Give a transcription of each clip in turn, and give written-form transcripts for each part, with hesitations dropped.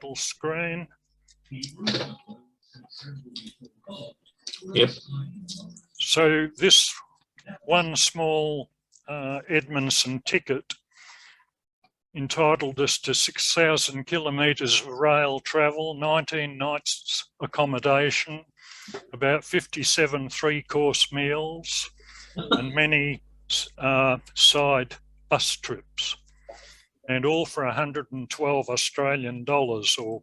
Full screen. Yep. So this one small Edmondson ticket entitled us to 6,000 kilometres of rail travel, 19 nights accommodation, about 57 three-course meals, and many side bus trips, and all for 112 Australian dollars or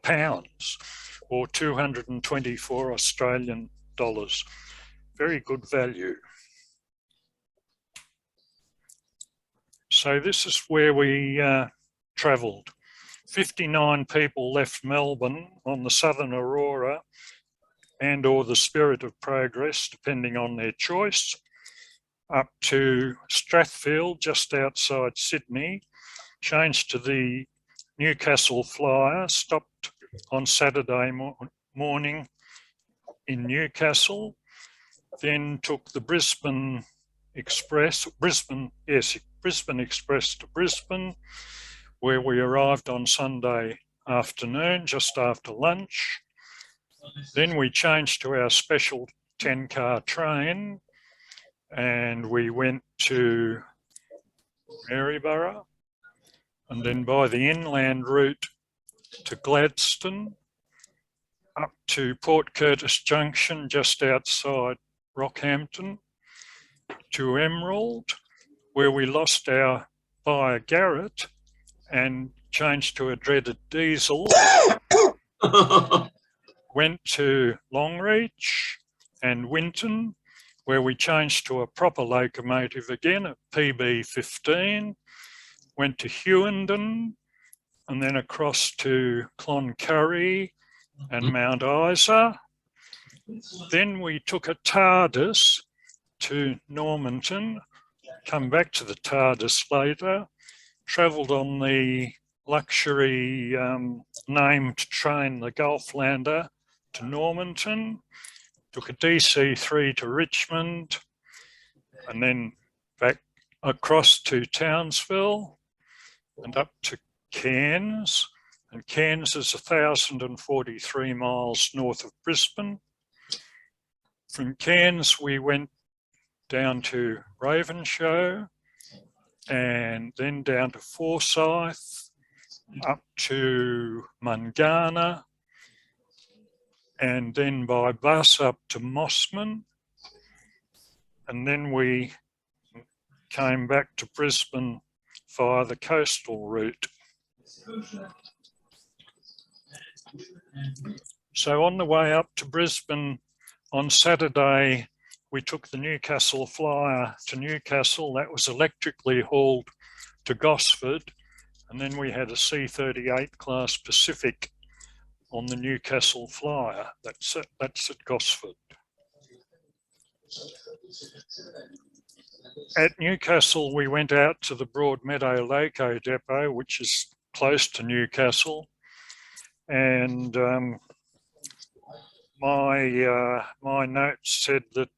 pounds, or 224 Australian dollars. Very good value. So this is where we travelled. 59 people left Melbourne on the Southern Aurora and or the Spirit of Progress, depending on their choice, up to Strathfield, just outside Sydney, changed to the Newcastle Flyer, stopped on Saturday morning in Newcastle, then took the Brisbane Express to Brisbane, where we arrived on Sunday afternoon, just after lunch. Then we changed to our special 10-car train and we went to Maryborough, and then by the inland route to Gladstone, up to Port Curtis Junction just outside Rockhampton, to Emerald, where we lost our buyer Garrett and changed to a dreaded diesel. Went to Longreach and Winton, where we changed to a proper locomotive again at PB15, went to Hughenden, and then across to Cloncurry and Mount Isa. Then we took a TARDIS to Normanton, come back to the TARDIS later, travelled on the luxury named train, the Gulflander, to Normanton, took a DC3 to Richmond, and then back across to Townsville and up to Cairns. And Cairns is 1,043 miles north of Brisbane. From Cairns, we went down to Ravenshoe and then down to Forsyth, up to Mungana, and then by bus up to Mossman. And then we came back to Brisbane via the coastal route. So on the way up to Brisbane on Saturday, we took the Newcastle Flyer to Newcastle. That was electrically hauled to Gosford. And then we had a C-38 class Pacific on the Newcastle Flyer. That's at Gosford. At Newcastle, we went out to the Broadmeadow Loco Depot, which is close to Newcastle. And my notes said that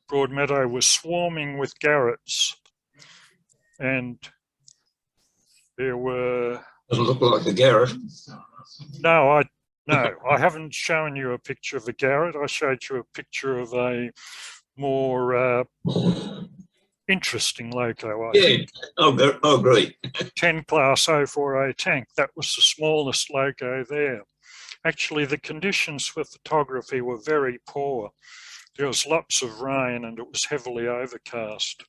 Broadmeadow was swarming with Garretts, and there were... Doesn't look like the Garrett. No, I haven't shown you a picture of a Garrett. I showed you a picture of a more interesting loco, I think. Oh, great. 10 class 040 tank. That was the smallest loco there. Actually, the conditions for photography were very poor. There was lots of rain and it was heavily overcast.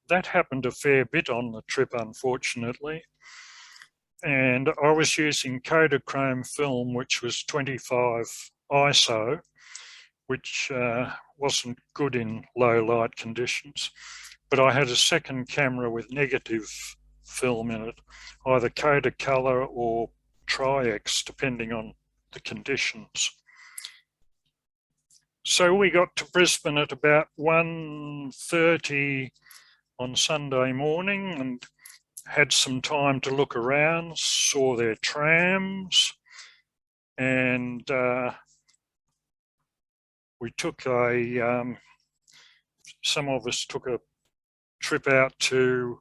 That happened a fair bit on the trip, unfortunately. And I was using Kodachrome film, which was 25 ISO, which wasn't good in low light conditions. But I had a second camera with negative film in it, either Kodacolor or Tri-X, depending on the conditions. So we got to Brisbane at about 1:30 on Sunday morning and had some time to look around, saw their trams, and we took some of us took a trip out to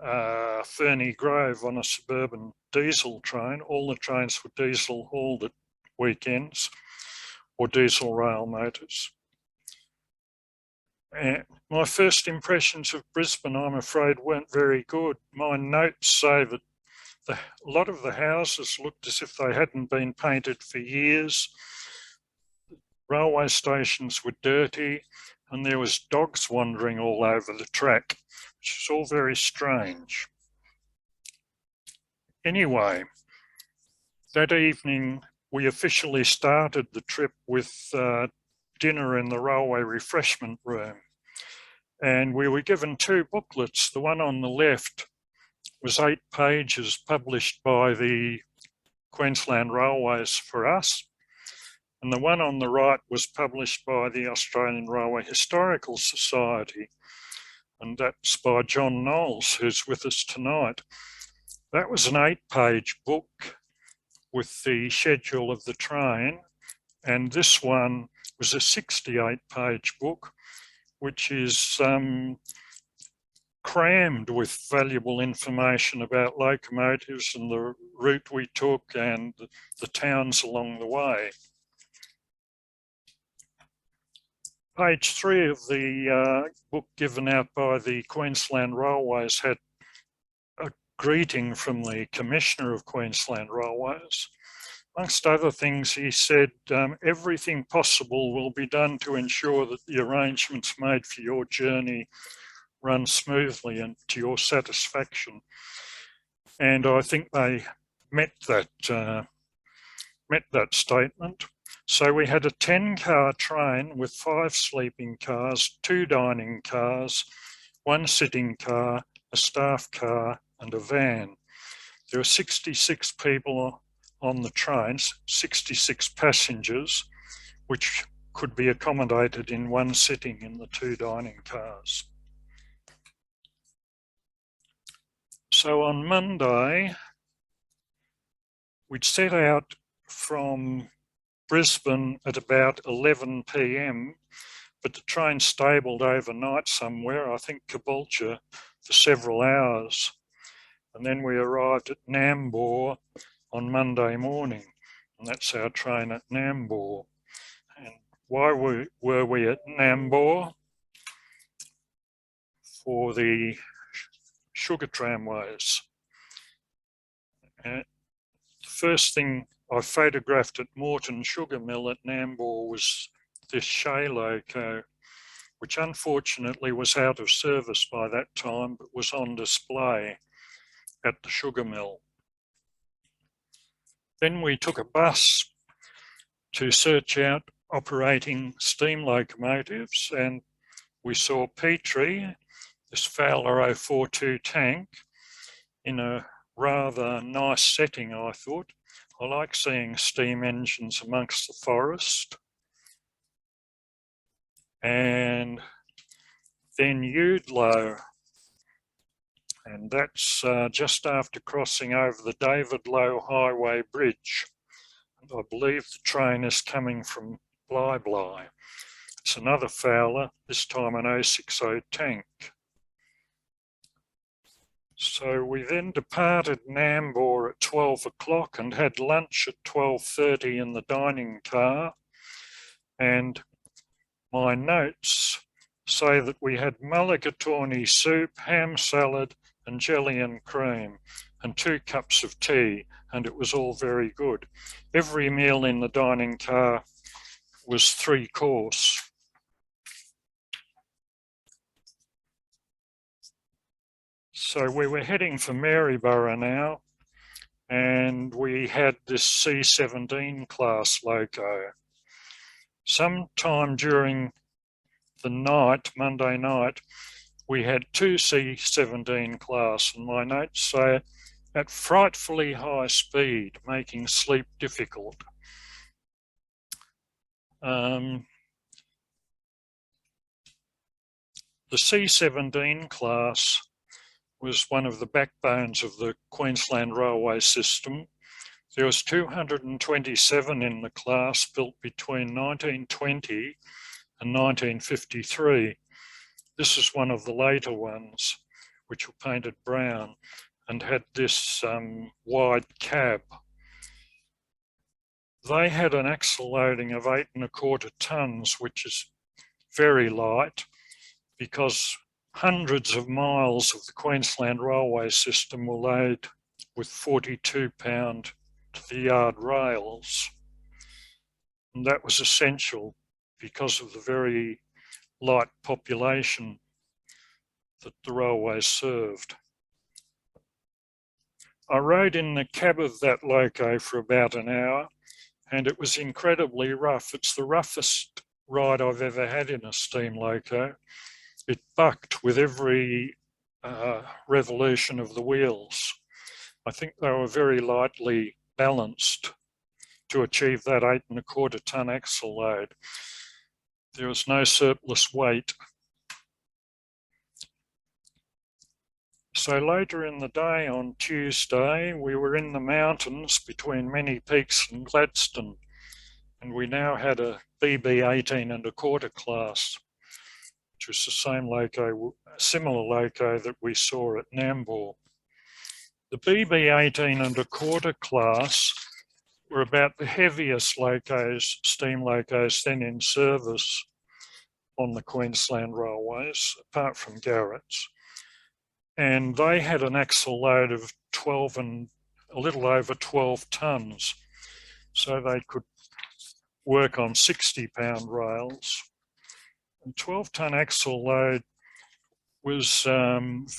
Ferny Grove on a suburban diesel train. All the trains were diesel hauled at weekends, or diesel rail motors. And my first impressions of Brisbane, I'm afraid, weren't very good. My notes say that a lot of the houses looked as if they hadn't been painted for years. Railway stations were dirty, and there was dogs wandering all over the track, which is all very strange. Anyway, that evening we officially started the trip with dinner in the railway refreshment room, and we were given two booklets. The one on the left was 8 pages published by the Queensland Railways for us, and the one on the right was published by the Australian Railway Historical Society, and that's by John Knowles, who's with us tonight. That was an 8-page book with the schedule of the train, and this one was a 68-page book, which is crammed with valuable information about locomotives and the route we took and the towns along the way. Page 3 of the book given out by the Queensland Railways had a greeting from the Commissioner of Queensland Railways. Amongst other things, he said, everything possible will be done to ensure that the arrangements made for your journey run smoothly and to your satisfaction. And I think they met that statement. So we had a 10-car train with 5 sleeping cars, 2 dining cars, 1 sitting car, a staff car and a van. There were 66 people on the trains, 66 passengers, which could be accommodated in 1 sitting in the 2 dining cars. So on Monday, we'd set out from Brisbane at about 11 p.m, but the train stabled overnight somewhere, I think Caboolture, for several hours. And then we arrived at Nambour on Monday morning, and that's our train at Nambour. And why were we at Nambour? For the sugar tramways. The first thing I photographed at Moreton Sugar Mill at Nambour was this Shay loco, which unfortunately was out of service by that time, but was on display at the sugar mill. Then we took a bus to search out operating steam locomotives, and we saw Petrie, this Fowler 042 tank, in a rather nice setting, I thought. I like seeing steam engines amongst the forest. And then Udlow, and that's just after crossing over the David Low Highway Bridge. And I believe the train is coming from Bly. It's another Fowler, this time an 060 tank. So we then departed Nambour at 12 o'clock and had lunch at 12:30 in the dining car. And my notes say that we had mulligatawny soup, ham salad and jelly and cream and 2 cups of tea, and it was all very good. Every meal in the dining car was 3 course. So we were heading for Maryborough now, and we had this C17 class loco. Sometime during the night, Monday night, we had 2 C17 class, and my notes say at frightfully high speed, making sleep difficult. The C17 class was one of the backbones of the Queensland railway system. There was 227 in the class built between 1920 and 1953. This is one of the later ones. which were painted brown and had this wide cab. They had an axle loading of 8¼ tonnes, which is very light because hundreds of miles of the Queensland railway system were laid with 42-pound to the yard rails. And that was essential because of the very light population that the railway served. I rode in the cab of that loco for about an hour, and it was incredibly rough. It's the roughest ride I've ever had in a steam loco. It bucked with every revolution of the wheels. I think they were very lightly balanced to achieve that 8¼ tonne axle load. There was no surplus weight. So later in the day on Tuesday, we were in the mountains between Many Peaks and Gladstone, and we now had a BB 18¼ class, which was the same loco, similar loco that we saw at Nambour. The BB 18¼ class were about the heaviest locos, steam locos then in service on the Queensland railways, apart from Garrett's. And they had an axle load of 12 and a little over 12 tonnes. So they could work on 60-pound rails. And 12-tonne axle load was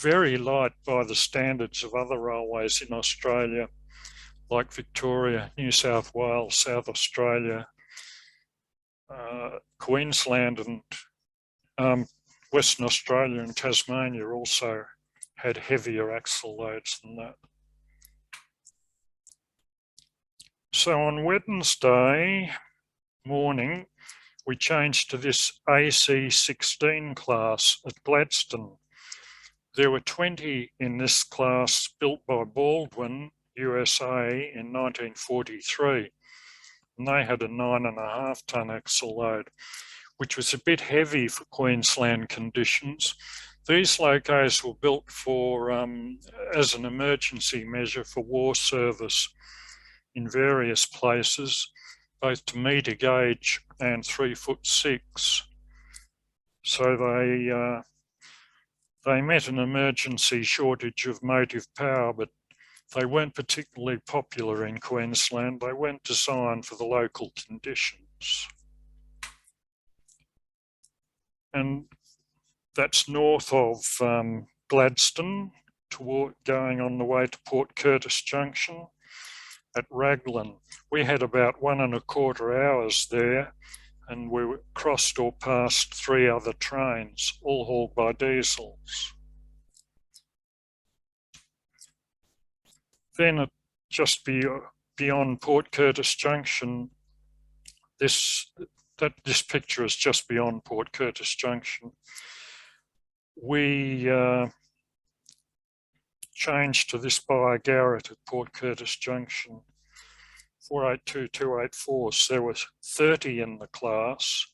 very light by the standards of other railways in Australia, like Victoria, New South Wales, South Australia, Queensland and Western Australia and Tasmania also had heavier axle loads than that. So on Wednesday morning, we changed to this AC16 class at Gladstone. There were 20 in this class built by Baldwin, USA in 1943, and they had a 9½ tonne axle load, which was a bit heavy for Queensland conditions. These locos were built for as an emergency measure for war service in various places, both to meter gauge and 3'6". So they met an emergency shortage of motive power, but they weren't particularly popular in Queensland. They weren't designed for the local conditions. And that's north of Gladstone, going on the way to Port Curtis Junction at Raglan. We had about 1¼ hours there, and we crossed or passed 3 other trains, all hauled by diesels. Then just beyond Port Curtis Junction, this picture is just beyond Port Curtis Junction. We changed to this by Garrett at Port Curtis Junction, 482-284. So there were 30 in the class,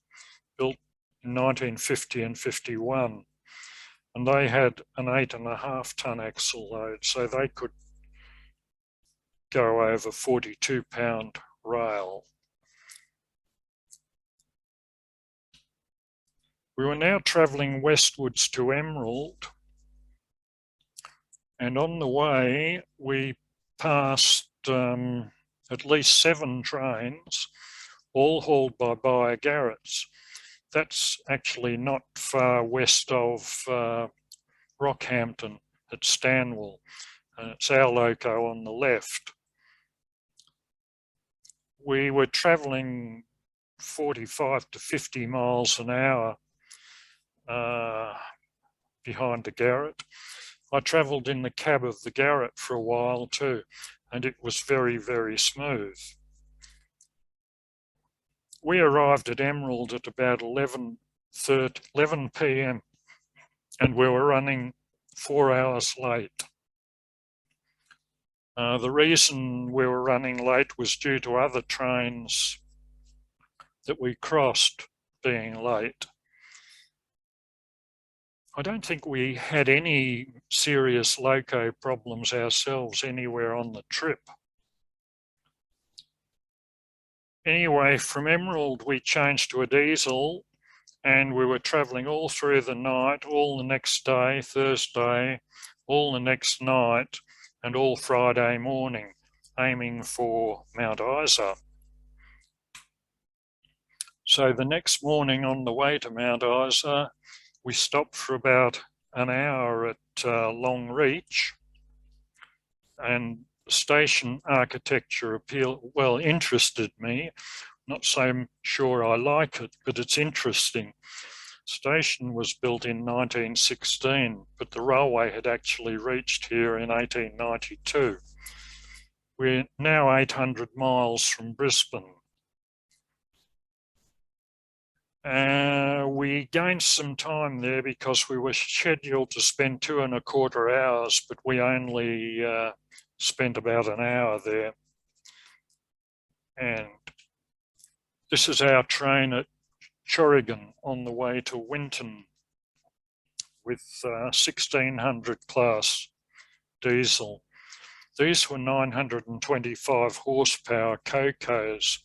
built in 1950 and 51, and they had an 8½ tonne axle load, so they could go over 42-pound rail. We were now travelling westwards to Emerald, and on the way we passed at least 7 trains, all hauled by Garrett's. That's actually not far west of Rockhampton at Stanwell, and it's our loco on the left. We were travelling 45 to 50 miles an hour behind the Garrett. I travelled in the cab of the Garrett for a while too, and it was very, very smooth. We arrived at Emerald at about 11 p.m. and we were running 4 hours late. The reason we were running late was due to other trains that we crossed being late. I don't think we had any serious loco problems ourselves anywhere on the trip. Anyway, from Emerald, we changed to a diesel and we were travelling all through the night, all the next day, Thursday, all the next night, and all Friday morning, aiming for Mount Isa. So the next morning on the way to Mount Isa, we stopped for about an hour at Longreach, and station architecture interested me. Not so sure I like it, but it's interesting. Station was built in 1916, but the railway had actually reached here in 1892. We're now 800 miles from Brisbane. We gained some time there because we were scheduled to spend 2.25 hours, but we only spent about an hour there. And this is our train at Corrigan on the way to Winton with 1600 class diesel. These were 925 horsepower Cocos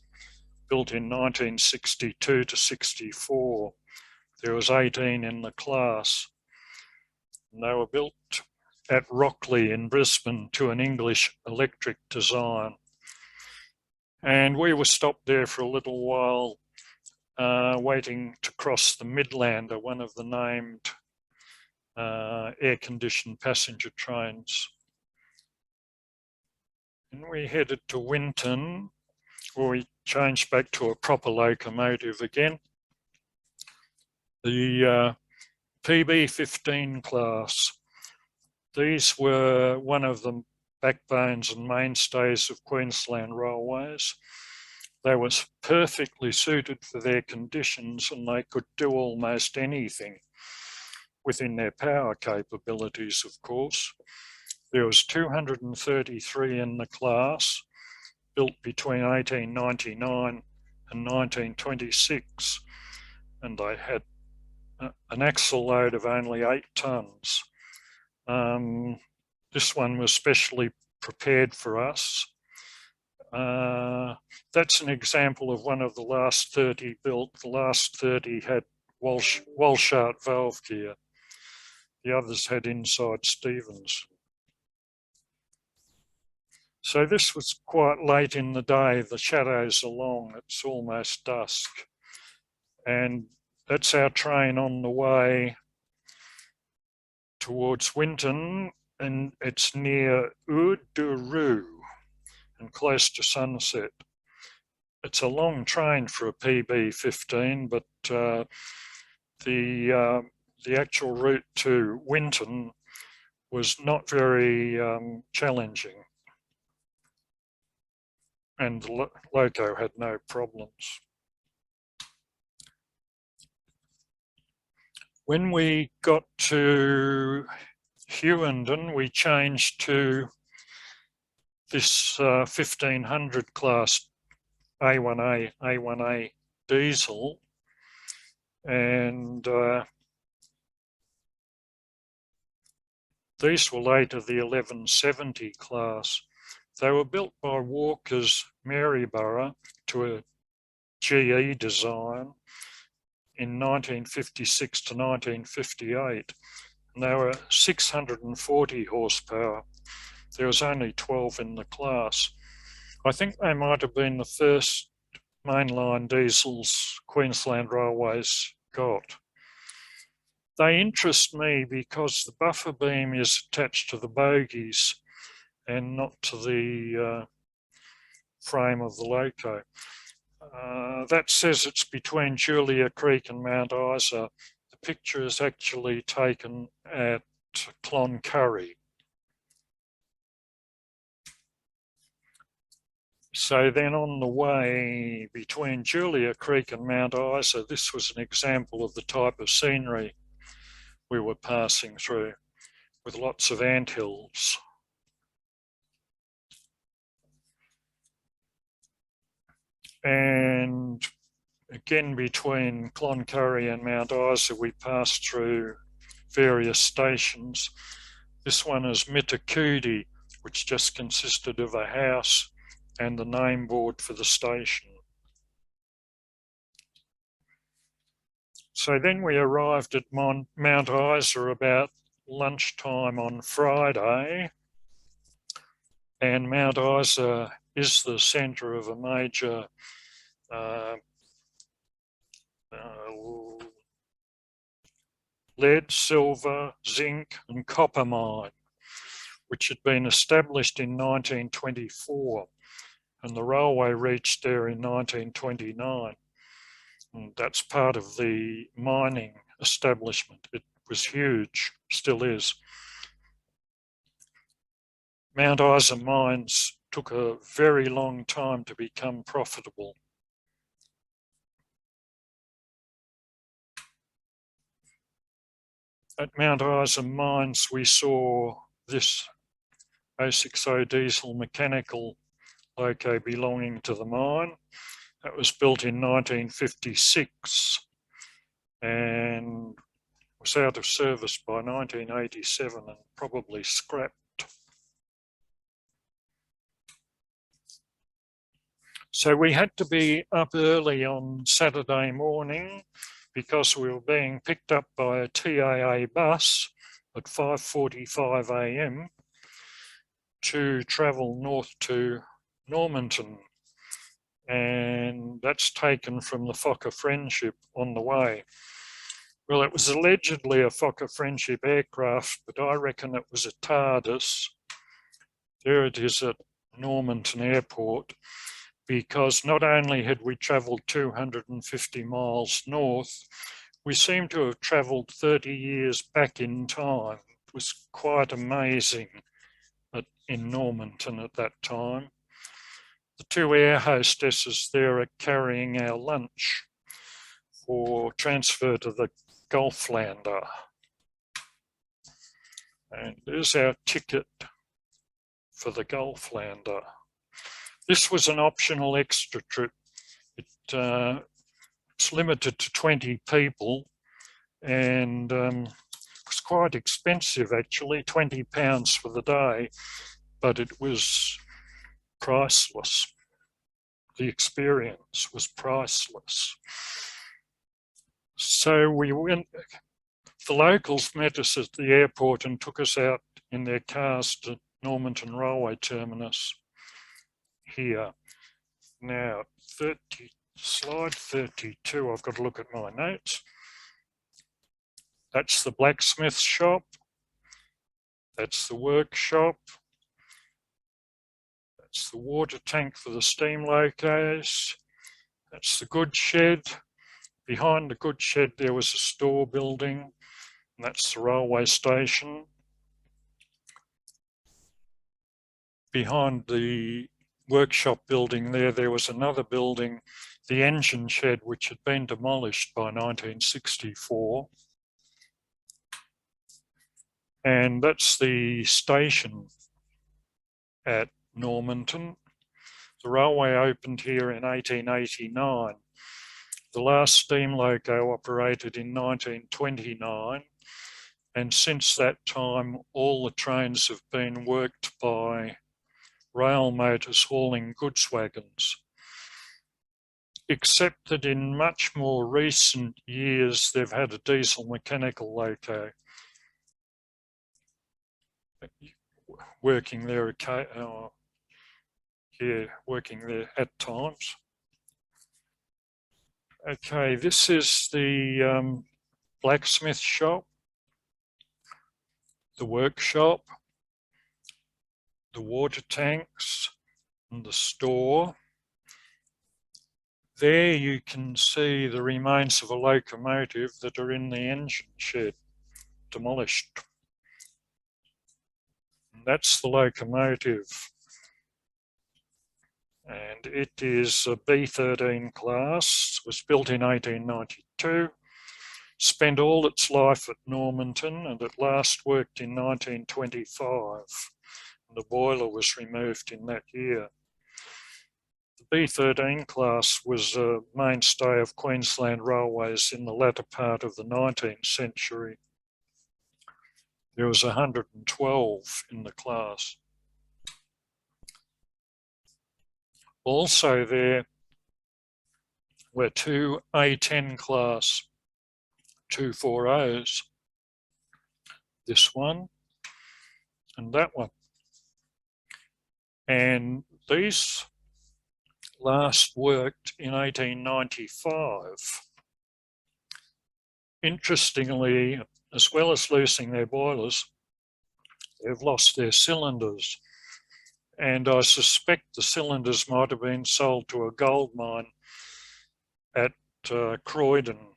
built in 1962 to 64. There was 18 in the class. And they were built at Rockley in Brisbane to an English electric design. And we were stopped there for a little while waiting to cross the Midlander, one of the named air-conditioned passenger trains. And we headed to Winton, where we changed back to a proper locomotive again. The PB15 class. These were one of the backbones and mainstays of Queensland Railways. They were perfectly suited for their conditions and they could do almost anything within their power capabilities, of course. There was 233 in the class, built between 1899 and 1926, and they had an axle load of only 8 tonnes. This one was specially prepared for us. That's an example of one of the last 30 built. The last 30 had Walshart valve gear. The others had inside Stevens. So this was quite late in the day. The shadows are long. It's almost dusk. And that's our train on the way towards Winton, and it's near Ooduroo and close to sunset. It's a long train for a PB15, but the actual route to Winton was not very challenging, and the loco had no problems. When we got to Hughenden, we changed to this 1500 class A1A diesel, and these were later the 1170 class. They were built by Walker's Maryborough to a GE design in 1956 to 1958, and they were 640 horsepower. There was only 12 in the class. I think they might have been the first mainline diesels Queensland Railways got. They interest me because the buffer beam is attached to the bogies and not to the frame of the loco. That says it's between Julia Creek and Mount Isa. The picture is actually taken at Cloncurry. So then on the way between Julia Creek and Mount Isa, this was an example of the type of scenery we were passing through, with lots of anthills. And again, between Cloncurry and Mount Isa, we passed through various stations. This one is Mitakudi, which just consisted of a house and the name board for the station. So then we arrived at Mount Isa about lunchtime on Friday, and Mount Isa is the centre of a major lead, silver, zinc and copper mine, which had been established in 1924, and the railway reached there in 1929. And that's part of the mining establishment. It was huge, still is. Mount Isa mines took a very long time to become profitable. At Mount Isa mines, we saw this 060 diesel mechanical loco belonging to the mine. That was built in 1956 and was out of service by 1987 and probably scrapped. So we had to be up early on Saturday morning because we were being picked up by a TAA bus at 5:45 a.m. to travel north to Normanton. And that's taken from the Fokker Friendship on the way. Well, it was allegedly a Fokker Friendship aircraft, but I reckon it was a TARDIS. There it is at Normanton Airport, because not only had we travelled 250 miles north, we seem to have travelled 30 years back in time. It was quite amazing in Normanton at that time. The two air hostesses there are carrying our lunch for transfer to the Golflander. And there's our ticket for the Golflander. This was an optional extra trip. It's limited to 20 people and it was quite expensive actually, £20 for the day, but it was priceless. The experience was priceless. So we went, the locals met us at the airport and took us out in their cars to Normanton Railway Terminus here. Now, slide 32, I've got to look at my notes. That's the blacksmith shop. That's the workshop. That's the water tank for the steam locos. That's the goods shed. Behind the goods shed there was a store building, and that's the railway station. Behind the workshop building there was another building, the engine shed, which had been demolished by 1964. And that's the station at Normanton. The railway opened here in 1889. The last steam loco operated in 1929, and since that time all the trains have been worked by rail motors hauling goods wagons, except that in much more recent years they've had a diesel mechanical loco working there working there at times. Okay, this is the blacksmith shop, the workshop, the water tanks and the store. There you can see the remains of a locomotive that are in the engine shed, demolished. And that's the locomotive. And it is a B13 class, was built in 1892, spent all its life at Normanton and at last worked in 1925. And the boiler was removed in that year. The B13 class was a mainstay of Queensland railways in the latter part of the 19th century. There was 112 in the class. Also there were two A10 class 240s, this one and that one. And these last worked in 1895. Interestingly, as well as losing their boilers, they've lost their cylinders. And I suspect the cylinders might have been sold to a gold mine at Croydon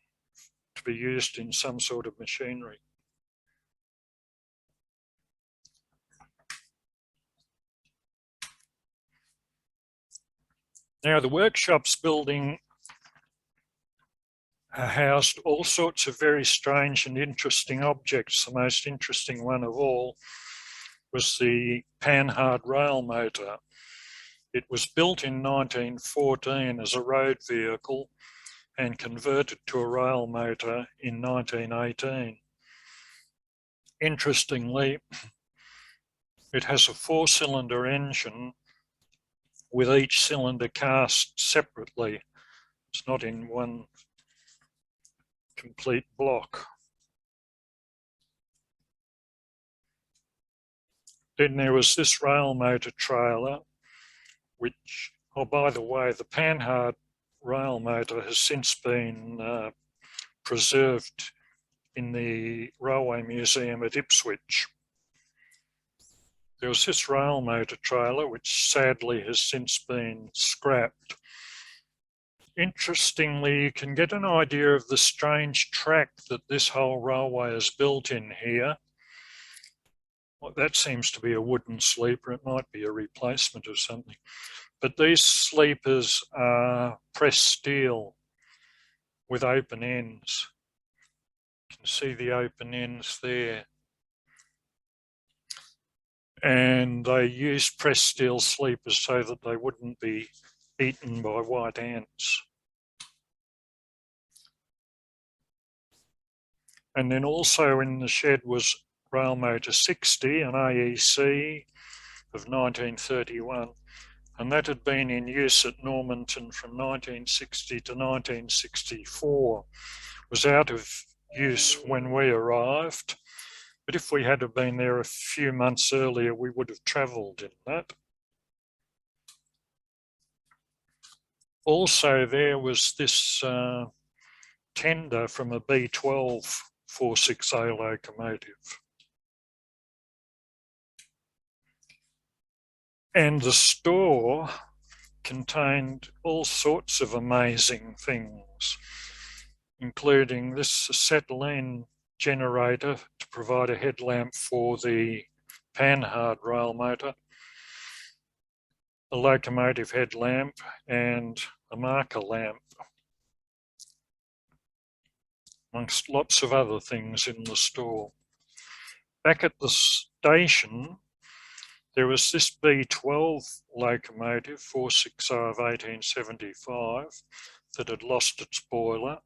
to be used in some sort of machinery. Now, the workshops building housed all sorts of very strange and interesting objects. The most interesting one of all was the Panhard rail motor. It was built in 1914 as a road vehicle and converted to a rail motor in 1918. Interestingly, it has a 4-cylinder engine with each cylinder cast separately. It's not in one complete block. Then there was this rail motor trailer, which, oh, by the way, the Panhard rail motor has since been preserved in the Railway Museum at Ipswich. There was this rail motor trailer, which sadly has since been scrapped. Interestingly, you can get an idea of the strange track that this whole railway is built in here. Well, that seems to be a wooden sleeper. It might be a replacement of something. But these sleepers are pressed steel with open ends. You can see the open ends there. And they used pressed steel sleepers so that they wouldn't be eaten by white ants. And then also in the shed was rail motor 60, an AEC of 1931. And that had been in use at Normanton from 1960 to 1964. It was out of use when we arrived, but if we had have been there a few months earlier, we would have travelled in that. Also, there was this tender from a B12 460 locomotive. And the store contained all sorts of amazing things, including this acetylene generator to provide a headlamp for the Panhard rail motor, a locomotive headlamp and a marker lamp, amongst lots of other things in the store. Back at the station, there was this B12 locomotive, 460 of 1875, that had lost its boiler.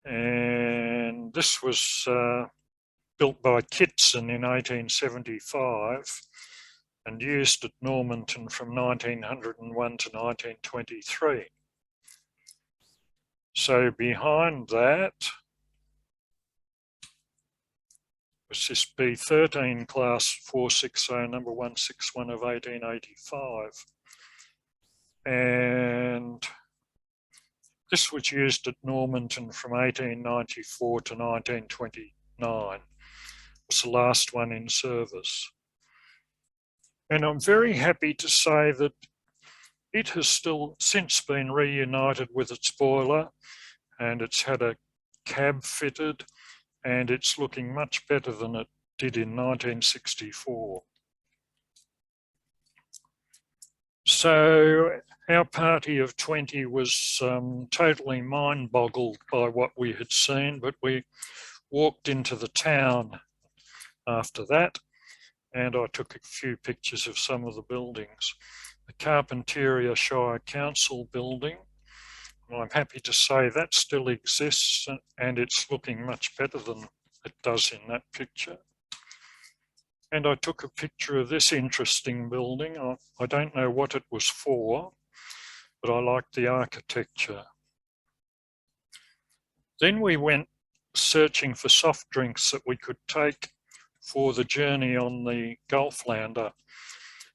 And this was built by Kitson in 1875 and used at Normanton from 1901 to 1923. So behind that was this B13 class 460 number 161 of 1885. And this was used at Normanton from 1894 to 1929. It was the last one in service. And I'm very happy to say that it has still since been reunited with its boiler, and it's had a cab fitted, and it's looking much better than it did in 1964. So our party of 20 was totally mind-boggled by what we had seen, but we walked into the town after that, and I took a few pictures of some of the buildings. The Carpentaria Shire Council building, I'm happy to say that still exists, and it's looking much better than it does in that picture. And I took a picture of this interesting building. I don't know what it was for, but I liked the architecture. Then we went searching for soft drinks that we could take for the journey on the Gulflander.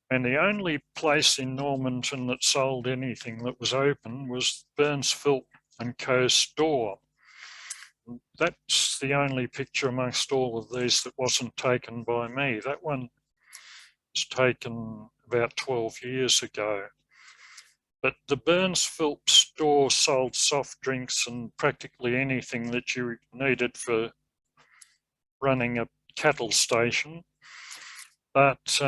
And the only place in Normanton that sold anything that was open was Burns Philp and Co. store. That's the only picture amongst all of these that wasn't taken by me. That one was taken about 12 years ago. But the Burns Philp store sold soft drinks and practically anything that you needed for running a cattle station. But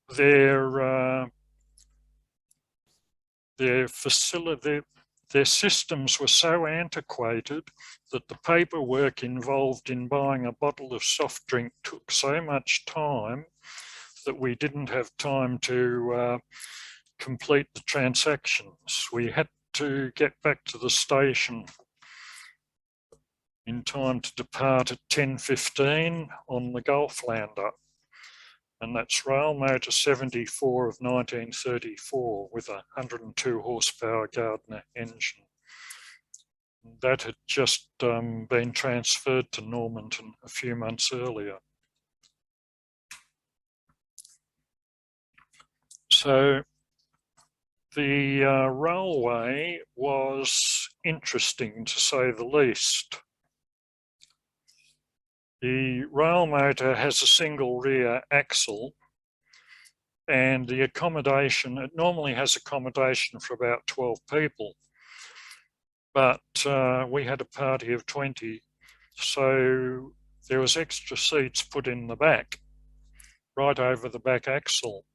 their systems were so antiquated that the paperwork involved in buying a bottle of soft drink took so much time that we didn't have time to complete the transactions. We had to get back to the station in time to depart at 10:15 on the Gulflander. And that's rail motor 74 of 1934 with a 102 horsepower Gardner engine. That had just been transferred to Normanton a few months earlier. So the railway was interesting, to say the least. The rail motor has a single rear axle, and the accommodation, it normally has accommodation for about 12 people, but we had a party of 20, so there was extra seats put in the back, right over the back axle,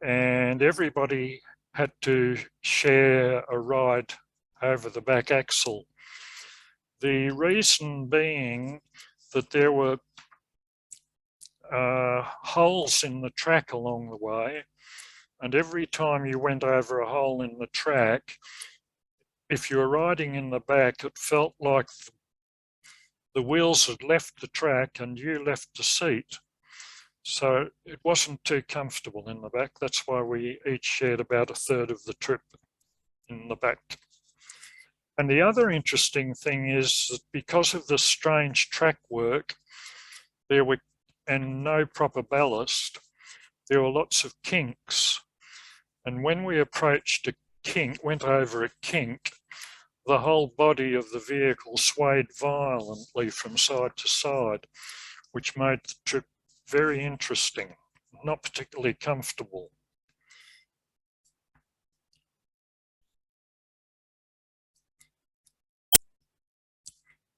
and everybody had to share a ride over the back axle. The reason being that there were holes in the track along the way, and every time you went over a hole in the track, if you were riding in the back, it felt like the wheels had left the track and you left the seat. So it wasn't too comfortable in the back. That's why we each shared about a third of the trip in the back. And the other interesting thing is that because of the strange track work, and no proper ballast, there were lots of kinks. And when we approached a kink, went over a kink, the whole body of the vehicle swayed violently from side to side, which made the trip very interesting, not particularly comfortable.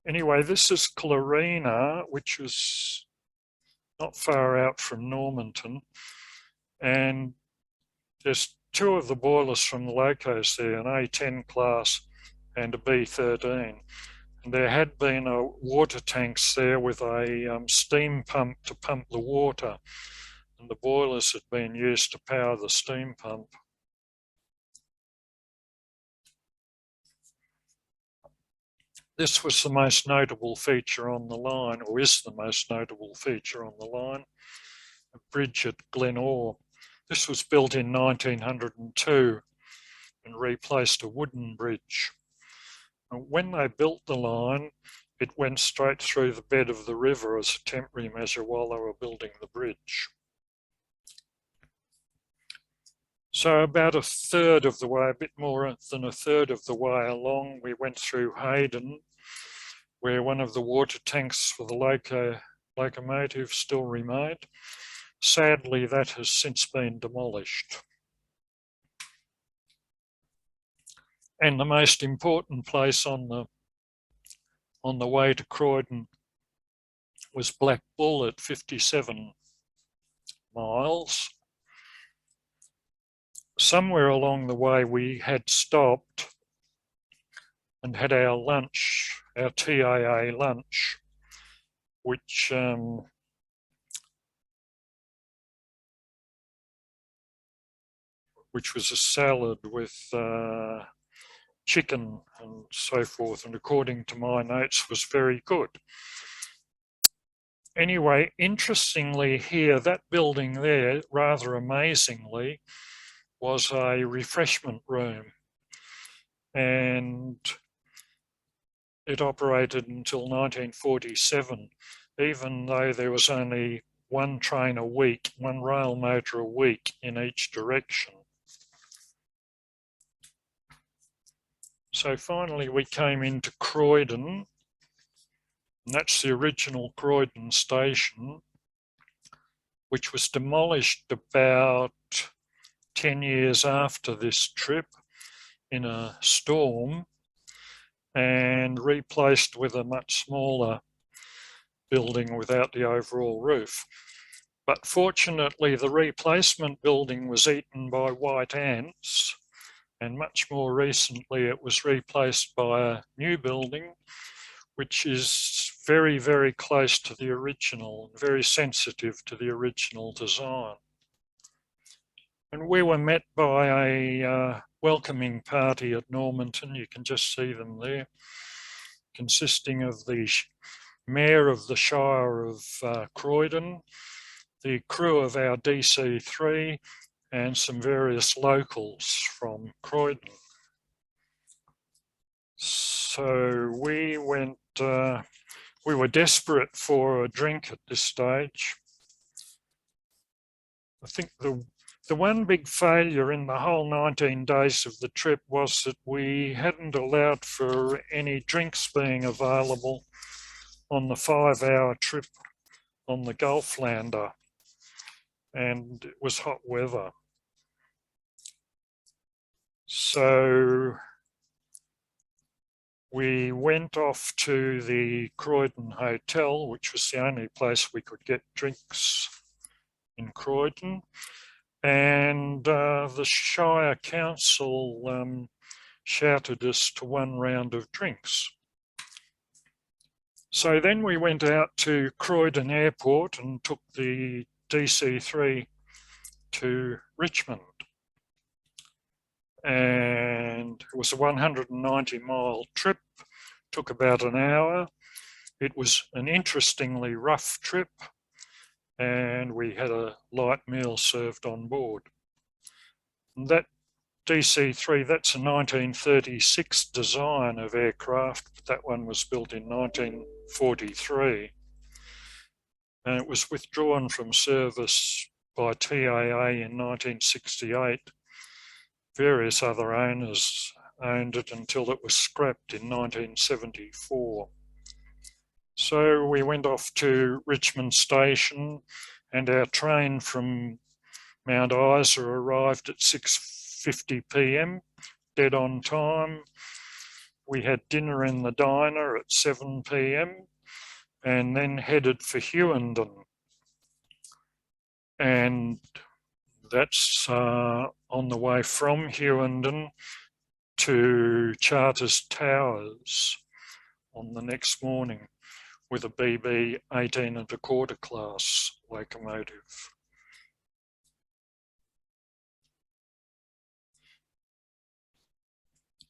Anyway, this is Kuranda, which was not far out from Normanton, and there's two of the boilers from the locos there, an A10 class and a B13. And there had been a water tanks there with a steam pump to pump the water, and the boilers had been used to power the steam pump. This was the most notable feature on the line, or is the most notable feature on the line, a bridge at Glenore. This was built in 1902 and replaced a wooden bridge. And when they built the line, it went straight through the bed of the river as a temporary measure while they were building the bridge. So about a third of the way, a bit more than a third of the way along, we went through Hayden, where one of the water tanks for the locomotive still remained. Sadly, that has since been demolished. And the most important place on the way to Croydon was Black Bull at 57 miles. Somewhere along the way we had stopped and had our lunch, our TAA lunch, which was a salad with chicken and so forth, and according to my notes was very good. Anyway, interestingly here, that building there, rather amazingly, was a refreshment room, and it operated until 1947, even though there was only one train a week, one rail motor a week in each direction. So finally we came into Croydon, and that's the original Croydon station, which was demolished about 10 years after this trip in a storm and replaced with a much smaller building without the overall roof. But fortunately, the replacement building was eaten by white ants, and much more recently it was replaced by a new building which is very, very close to the original, and very sensitive to the original design. And we were met by a welcoming party at Normanton, you can just see them there, consisting of the Mayor of the Shire of Croydon, the crew of our DC3, and some various locals from Croydon. So we went, we were desperate for a drink at this stage. I think the one big failure in the whole 19 days of the trip was that we hadn't allowed for any drinks being available on the 5-hour trip on the Gulflander, and it was hot weather. So we went off to the Croydon Hotel, which was the only place we could get drinks in Croydon, and the Shire Council shouted us to one round of drinks. So then we went out to Croydon Airport and took the DC3 to Richmond. And it was a 190-mile trip, took about an hour. It was an interestingly rough trip, and we had a light meal served on board. And that DC3, that's a 1936 design of aircraft, but that one was built in 1943. And it was withdrawn from service by TAA in 1968. Various other owners owned it until it was scrapped in 1974. So we went off to Richmond Station, and our train from Mount Isa arrived at 6:50 p.m, dead on time. We had dinner in the diner at 7 p.m, and then headed for Hughenden. And that's on the way from Hughenden to Charters Towers on the next morning with a BB 18 1/4 class locomotive.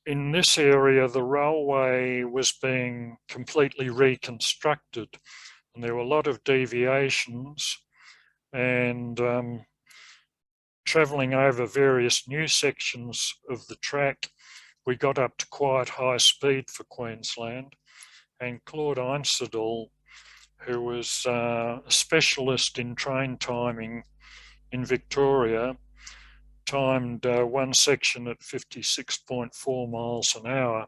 In this area, the railway was being completely reconstructed, and there were a lot of deviations, and travelling over various new sections of the track, we got up to quite high speed for Queensland, and Claude Einstedel, who was a specialist in train timing in Victoria, timed one section at 56.4 miles an hour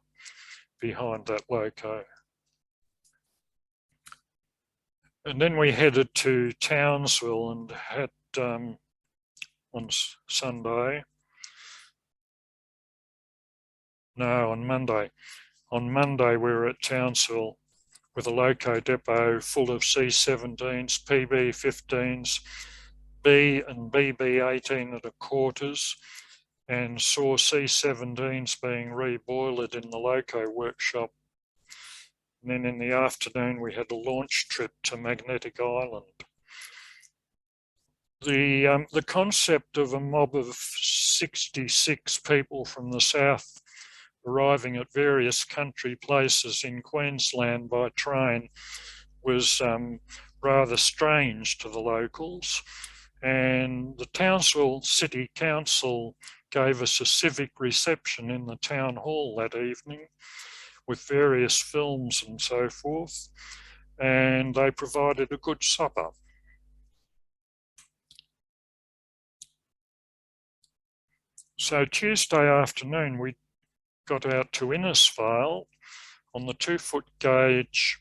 behind that loco. And then we headed to Townsville and had on Sunday. No, on Monday. On Monday we were at Townsville with a loco depot full of C-17s, PB-15s, B and BB 18 1/4, and saw C-17s being reboilered in the loco workshop. And then in the afternoon we had a launch trip to Magnetic Island. The concept of a mob of 66 people from the south arriving at various country places in Queensland by train was rather strange to the locals. And the Townsville City Council gave us a civic reception in the town hall that evening with various films and so forth, and they provided a good supper. So Tuesday afternoon we got out to Innisfail on the 2-foot gauge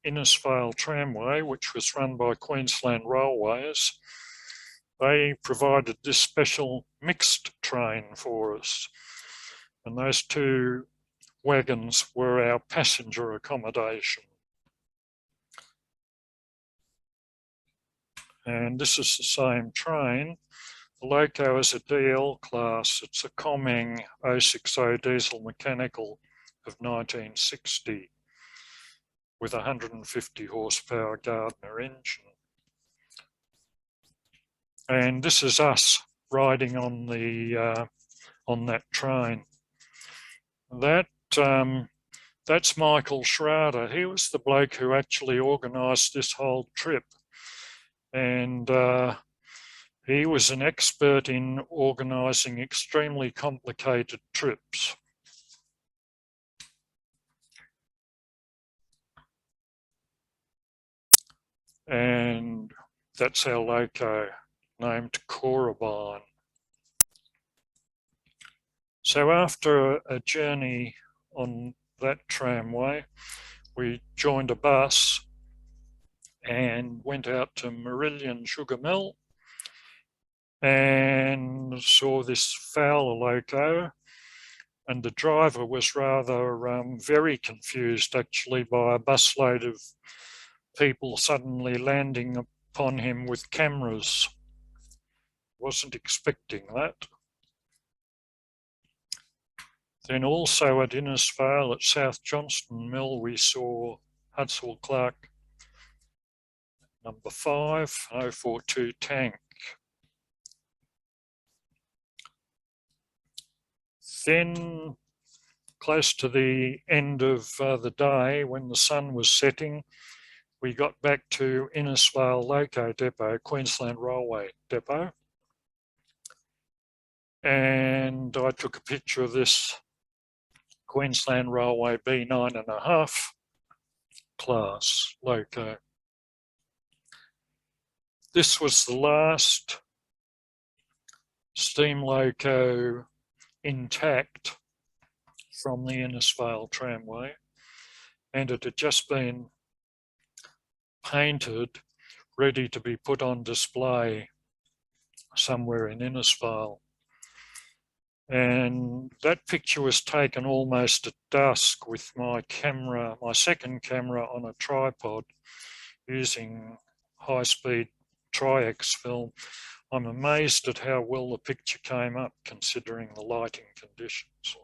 Innisfail tramway, which was run by Queensland Railways. They provided this special mixed train for us, and those 2 wagons were our passenger accommodation. And this is the same train. The loco is a DL class. It's a Comeng 060 diesel mechanical of 1960 with a 150 horsepower Gardner engine. And this is us riding on that train. That's Michael Schrader. He was the bloke who actually organised this whole trip, and he was an expert in organising extremely complicated trips. And that's our loco, named Kuranda. So after a journey on that tramway, we joined a bus and went out to Marillion Sugar Mill and saw this Fowler loco, and the driver was rather very confused actually by a busload of people suddenly landing upon him with cameras. Wasn't expecting that. Then also at Innisfail at South Johnston Mill we saw Hudswell Clark number 5, 042 tank. Then close to the end of the day when the sun was setting, we got back to Innisfail Loco Depot, Queensland Railway Depot. And I took a picture of this Queensland Railway B9.5 class loco. This was the last steam loco intact from the Innisfail tramway, and it had just been painted, ready to be put on display somewhere in Innisfail. And that picture was taken almost at dusk with my camera, my second camera on a tripod using high-speed Tri-X film. I'm amazed at how well the picture came up considering the lighting conditions.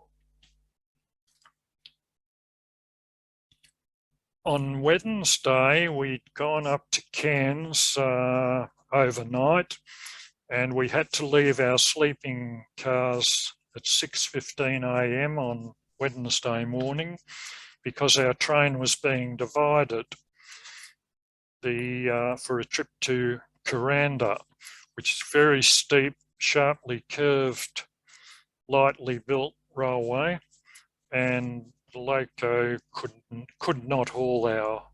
On Wednesday, we'd gone up to Cairns overnight, and we had to leave our sleeping cars at 6:15 a.m. on Wednesday morning because our train was being divided for a trip to Kuranda, which is very steep, sharply curved, lightly built railway, and the loco could not haul our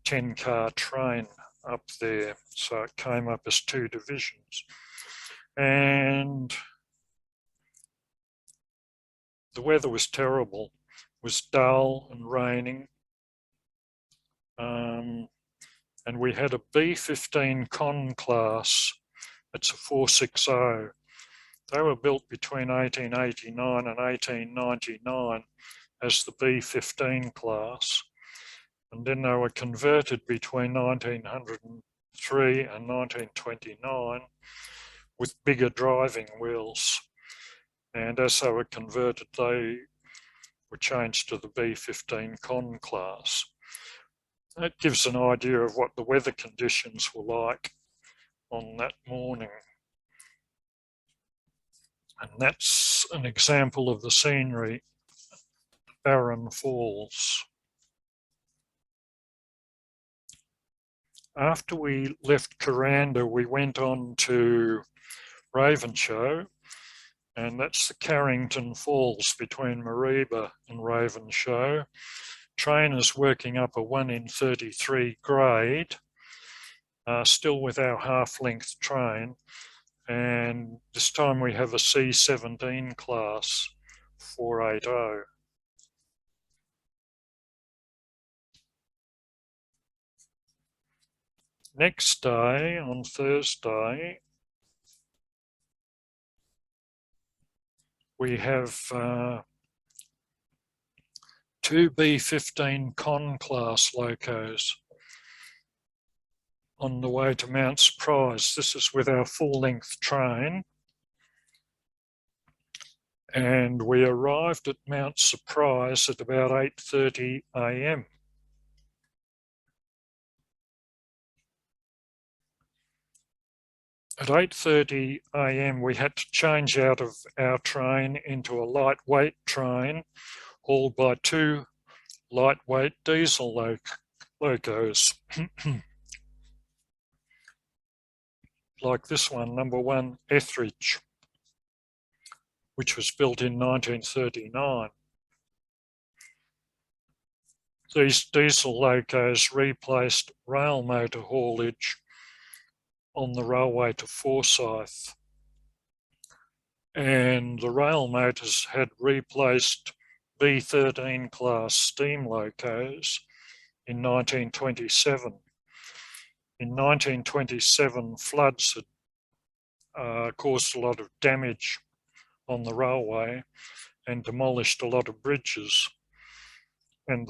10-car train up there, so it came up as 2 divisions. And the weather was terrible. It was dull and raining. And we had a B15 Con class. It's a 460. They were built between 1889 and 1899 as the B15 class. And then they were converted between 1903 and 1929 with bigger driving wheels. And as they were converted, they were changed to the B15 Con class. That gives an idea of what the weather conditions were like on that morning. And that's is an example of the scenery, Barron Falls. After we left Kuranda, we went on to Ravenshoe, and that's the Carrington Falls between Mareeba and Ravenshoe. Trainers working up a 1 in 33 grade, still with our half-length train, and this time we have a C17 class 480. Next day, on Thursday, we have two B15 Con class locos on the way to Mount Surprise. This is with our full-length train. And we arrived at Mount Surprise at about 8:30 a.m. At 8:30 a.m. we had to change out of our train into a lightweight train hauled by two lightweight diesel locos. Like this one, number 1 Etheridge, which was built in 1939. These diesel locos replaced rail motor haulage on the railway to Forsyth. And the rail motors had replaced B13 class steam locos in 1927. In 1927, floods had caused a lot of damage on the railway and demolished a lot of bridges. And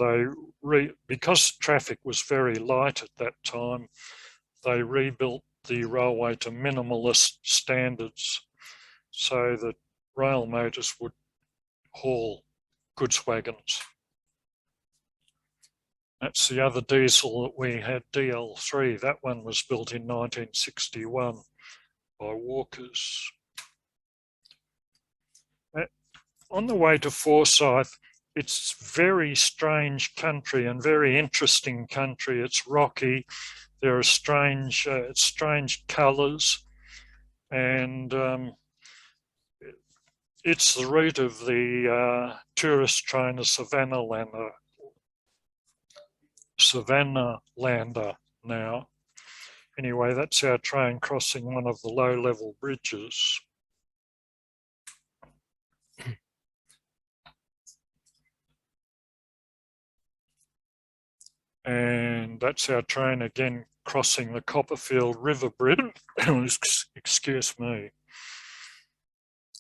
because traffic was very light at that time, they rebuilt the railway to minimalist standards so that rail motors would haul goods wagons. That's the other diesel that we had, DL3. That one was built in 1961 by Walkers. On the way to Forsyth, it's very strange country and very interesting country. It's rocky. There are strange colours, and it's the route of the tourist trainer Savannah Lander now. Anyway, that's our train crossing one of the low-level bridges. And that's our train again crossing the Copperfield River Bridge. Excuse me.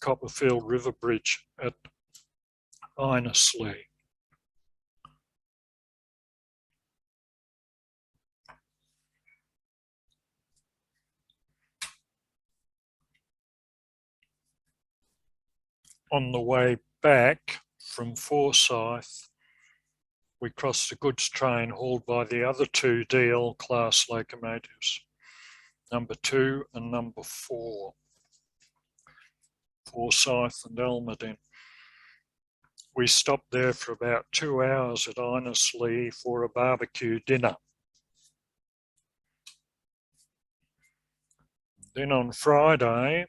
Copperfield River Bridge at Innisfail. On the way back from Forsyth, we crossed a goods train hauled by the other two DL class locomotives, number 2 and number 4, Forsyth and Almaden. We stopped there for about 2 hours at Innisfail for a barbecue dinner. Then on Friday,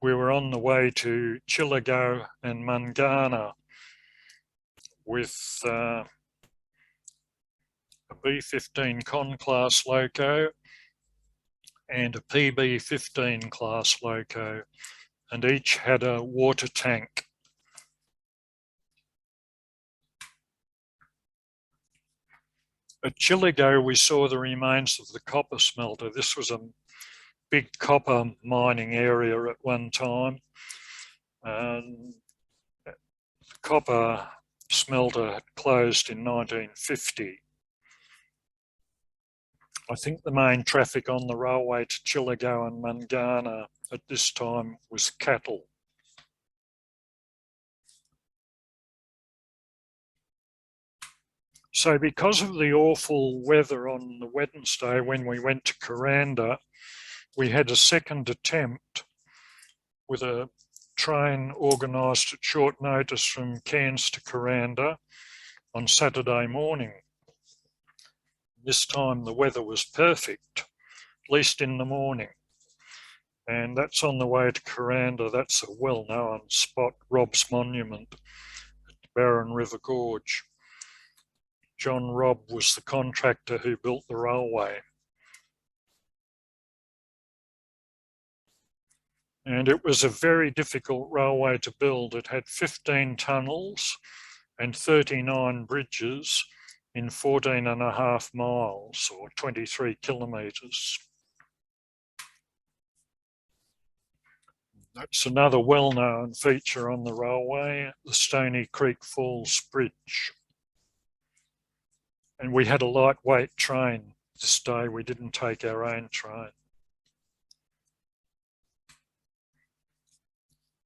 we were on the way to Chillago and Mungana with a B15 Con class loco and a PB15 class loco, and each had a water tank. At Chillago, we saw the remains of the copper smelter. This was a big copper mining area at one time. The copper smelter had closed in 1950. I think the main traffic on the railway to Chillago and Mungana at this time was cattle. So because of the awful weather on the Wednesday when we went to Kuranda, we had a second attempt with a train organised at short notice from Cairns to Kuranda on Saturday morning. This time the weather was perfect, at least in the morning. And that's on the way to Kuranda. That's a well-known spot, Rob's Monument at Barron River Gorge. John Robb was the contractor who built the railway. And it was a very difficult railway to build. It had 15 tunnels and 39 bridges in 14.5 miles or 23 kilometres. That's another well-known feature on the railway, the Stony Creek Falls Bridge. And we had a lightweight train this day. We didn't take our own train.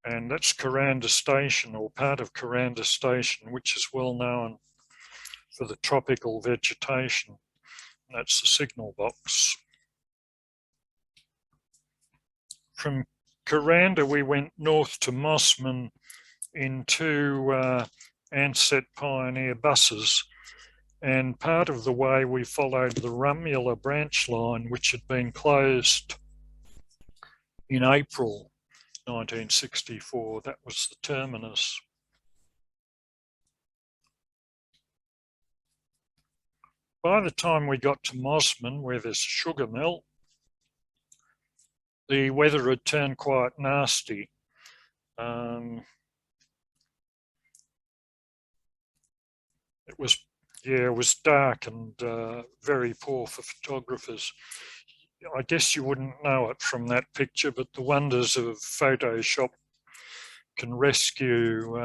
And that's Kuranda Station, or part of Kuranda Station, which is well known for the tropical vegetation. That's the signal box. From Kuranda, we went north to Mossman in two Ansett Pioneer buses. And part of the way we followed the Rumula branch line, which had been closed in April 1964. That was the terminus. By the time we got to Mossman, where there's a sugar mill, the weather had turned quite nasty. It was dark and very poor for photographers. I guess you wouldn't know it from that picture, but the wonders of Photoshop can rescue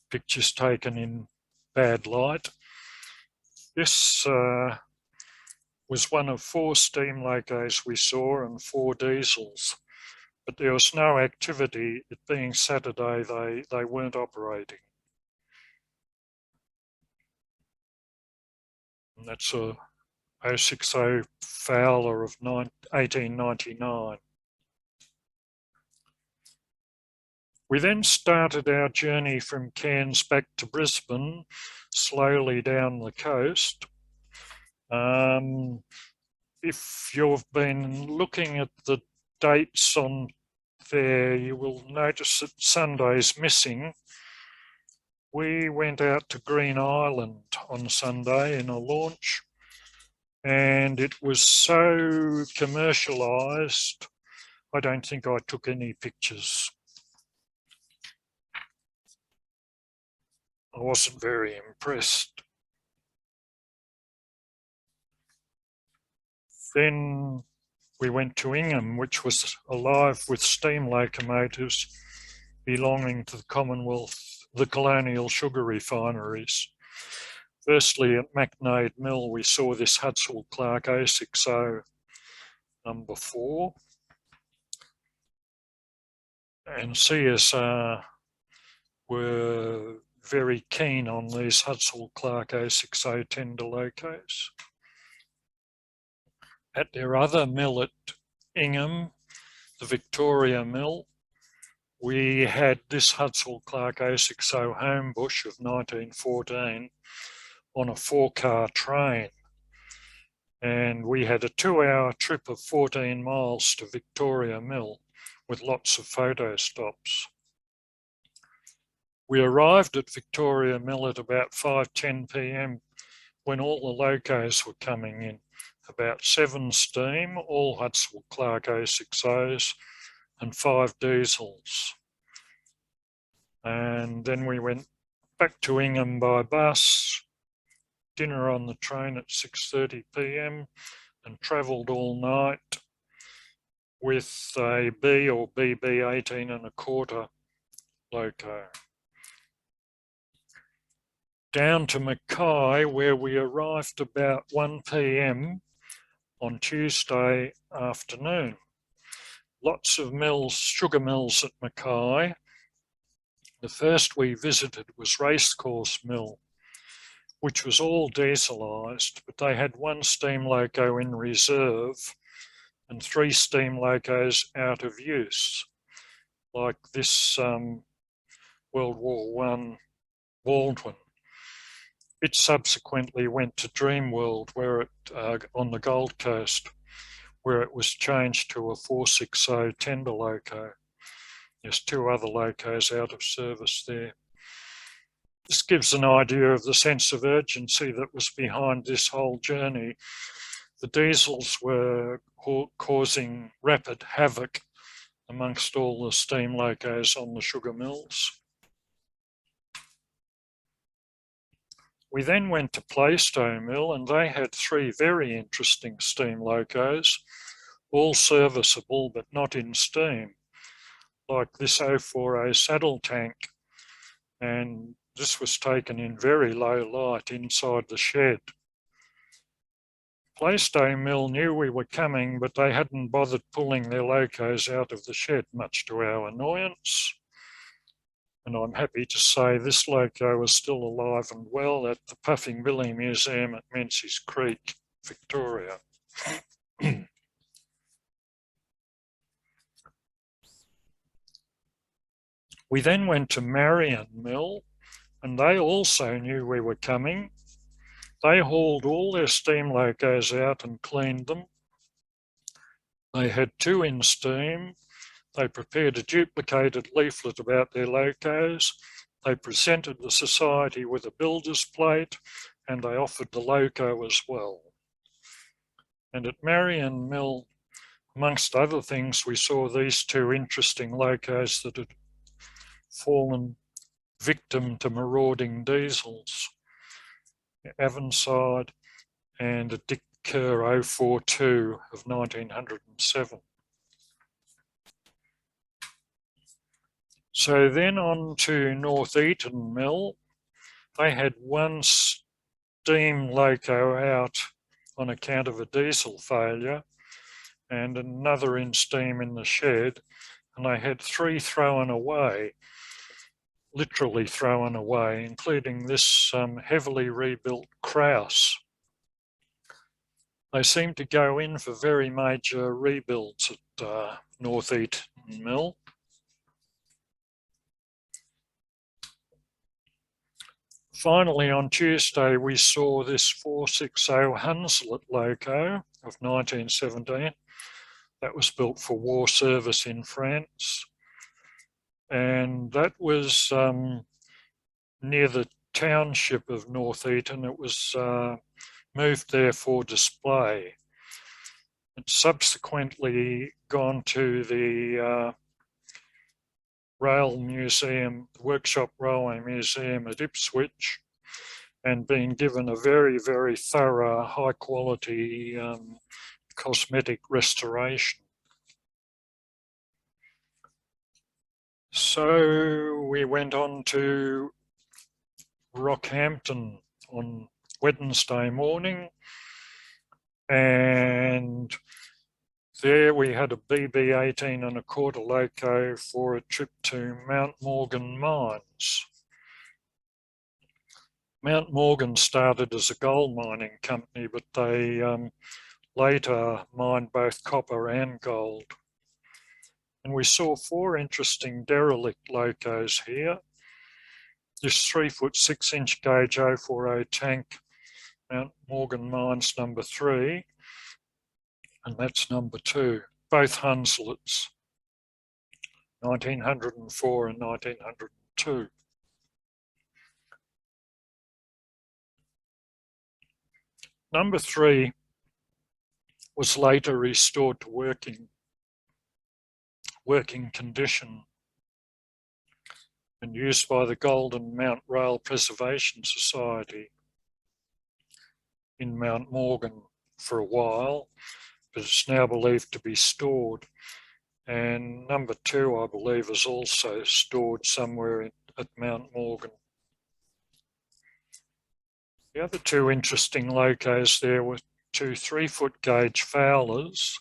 pictures taken in bad light. This was one of 4 steam locos we saw and 4 diesels, but there was no activity. It being Saturday, they weren't operating. And that's a 060 Fowler of 1899. We then started our journey from Cairns back to Brisbane, slowly down the coast. If you've been looking at the dates on there, you will notice that Sunday's missing. We went out to Green Island on Sunday in a launch, and it was so commercialised, I don't think I took any pictures. I wasn't very impressed. Then we went to Ingham, which was alive with steam locomotives belonging to the Commonwealth, the colonial sugar refineries. Firstly, at McNade Mill, we saw this Hudswell Clark 060 number 4. And CSR were very keen on these Hudswell Clark 060 tender locos. At their other mill at Ingham, the Victoria Mill, we had this Hudswell Clark 060 Homebush of 1914 on a 4-car train. And we had a 2-hour trip of 14 miles to Victoria Mill with lots of photo stops. We arrived at Victoria Mill at about 5:10 p.m. when all the locos were coming in. About 7 steam, all Hudswell Clark 060s and 5 diesels. And then we went back to Ingham by bus, dinner on the train at 6:30 p.m. and travelled all night with a B or BB 18.25 loco. Down to Mackay, where we arrived about 1 p.m. on Tuesday afternoon. Lots of mills, sugar mills at Mackay. The first we visited was Racecourse Mill, which was all dieselised, but they had 1 steam loco in reserve and 3 steam locos out of use. like this World War One Baldwin. It subsequently went to Dreamworld, where it on the Gold Coast, where it was changed to a 460 tender loco. There's 2 other locos out of service there. This gives an idea of the sense of urgency that was behind this whole journey. The diesels were causing rapid havoc amongst all the steam locos on the sugar mills. We then went to Plaistow Mill, and they had 3 very interesting steam locos, all serviceable but not in steam, like this 040 saddle tank, and this was taken in very low light inside the shed. Plaistow Mill knew we were coming, but they hadn't bothered pulling their locos out of the shed, much to our annoyance. And I'm happy to say this loco is still alive and well at the Puffing Billy Museum at Menzies Creek, Victoria. We then went to Marion Mill, and they also knew we were coming. They hauled all their steam locos out and cleaned them. They had 2 in steam. They prepared a duplicated leaflet about their locos. They presented the society with a builder's plate, and they offered the loco as well. And at Marion Mill, amongst other things, we saw these 2 interesting locos that had fallen victim to marauding diesels, Avonside and a Dick Kerr 042 of 1907. So then on to North Eaton Mill. They had 1 steam loco out on account of a diesel failure and another in steam in the shed, and they had 3 thrown away, literally thrown away, including this heavily rebuilt Crouse. They seem to go in for very major rebuilds at North Eaton Mill. Finally, on Tuesday, we saw this 460 Hunslet loco of 1917. That was built for war service in France. And that was near the township of North Eaton. It was moved there for display. It's subsequently gone to the Rail Museum, Workshop Railway Museum at Ipswich, and been given a very, very thorough, high quality cosmetic restoration. So we went on to Rockhampton on Wednesday morning, and there we had a BB18 and a quarter loco for a trip to Mount Morgan Mines. Mount Morgan started as a gold mining company, but they later mined both copper and gold. And we saw 4 interesting derelict locos here. This 3-foot 6-inch gauge 040 tank, Mount Morgan Mines number 3, and that's number 2, both Hunslets, 1904 and 1902. Number 3 was later restored to working condition and used by the Golden Mount Rail Preservation Society in Mount Morgan for a while, but it's now believed to be stored. And number 2, I believe, is also stored somewhere at Mount Morgan. The other 2 interesting locos there were 2 3-foot gauge Fowlers,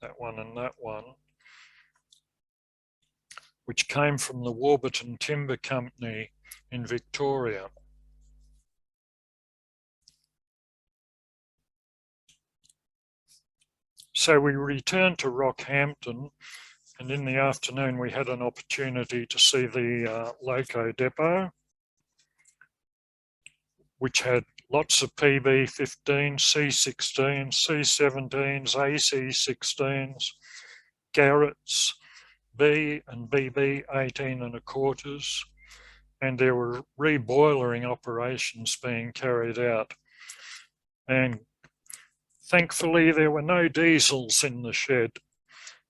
that one and that one, which came from the Warburton Timber Company in Victoria. So we returned to Rockhampton, And in the afternoon, we had an opportunity to see the loco depot, which had lots of PB15, C16, C17s, AC16s, Garretts, B and BB 18 and a quarters, and there were reboilering operations being carried out. And thankfully there were no diesels in the shed,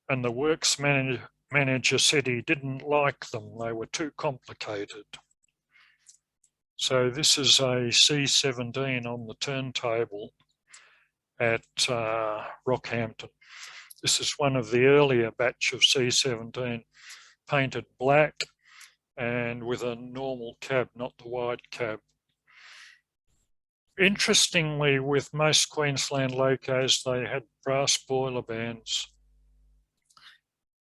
and the works manager said he didn't like them, they were too complicated. So this is a C17 on the turntable at Rockhampton. This is one of the earlier batch of C17, painted black and with a normal cab, not the wide cab. Interestingly, with most Queensland locos, they had brass boiler bands,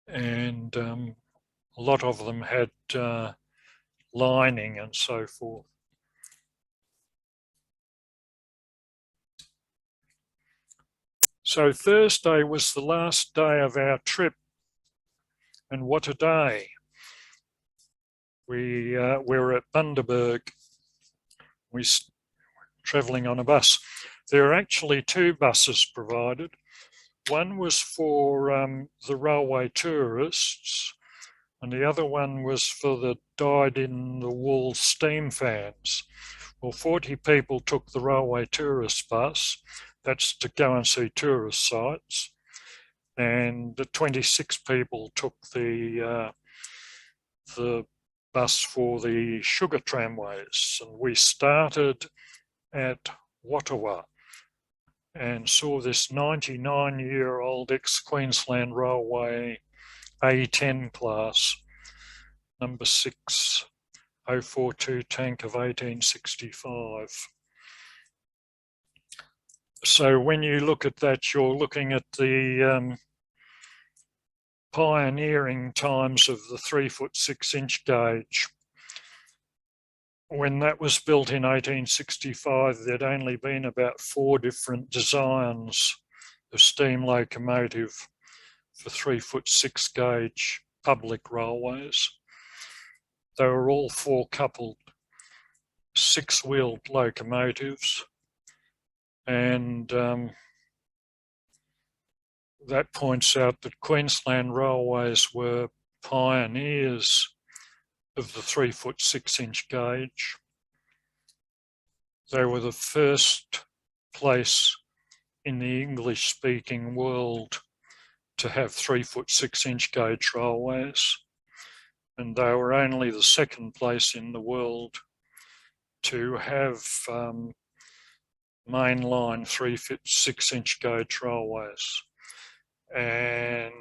and a lot of them had lining and so forth. So Thursday was the last day of our trip, and what a day. We were at Bundaberg. We were travelling on a bus. There are actually two buses provided. One was for the railway tourists, and the other one was for the dyed-in-the-wall steam fans. Well, 40 people took the railway tourist bus. That's to go and see tourist sites. And the 26 people took the bus for the sugar tramways. And we started at Wattawa and saw this 99-year-old ex-Queensland Railway A10 class, number 6, 042 tank of 1865. So when you look at that, you're looking at the pioneering times of the 3-foot 6-inch gauge. When that was built in 1865, there'd only been about 4 different designs of steam locomotive for 3-foot 6 gauge public railways. They were all 4-coupled 6-wheeled locomotives. And that points out that Queensland Railways were pioneers of the 3-foot 6-inch gauge. They were the first place in the English-speaking world to have 3-foot 6-inch gauge railways, and they were only the second place in the world to have mainline 3-foot 6-inch gauge railways, and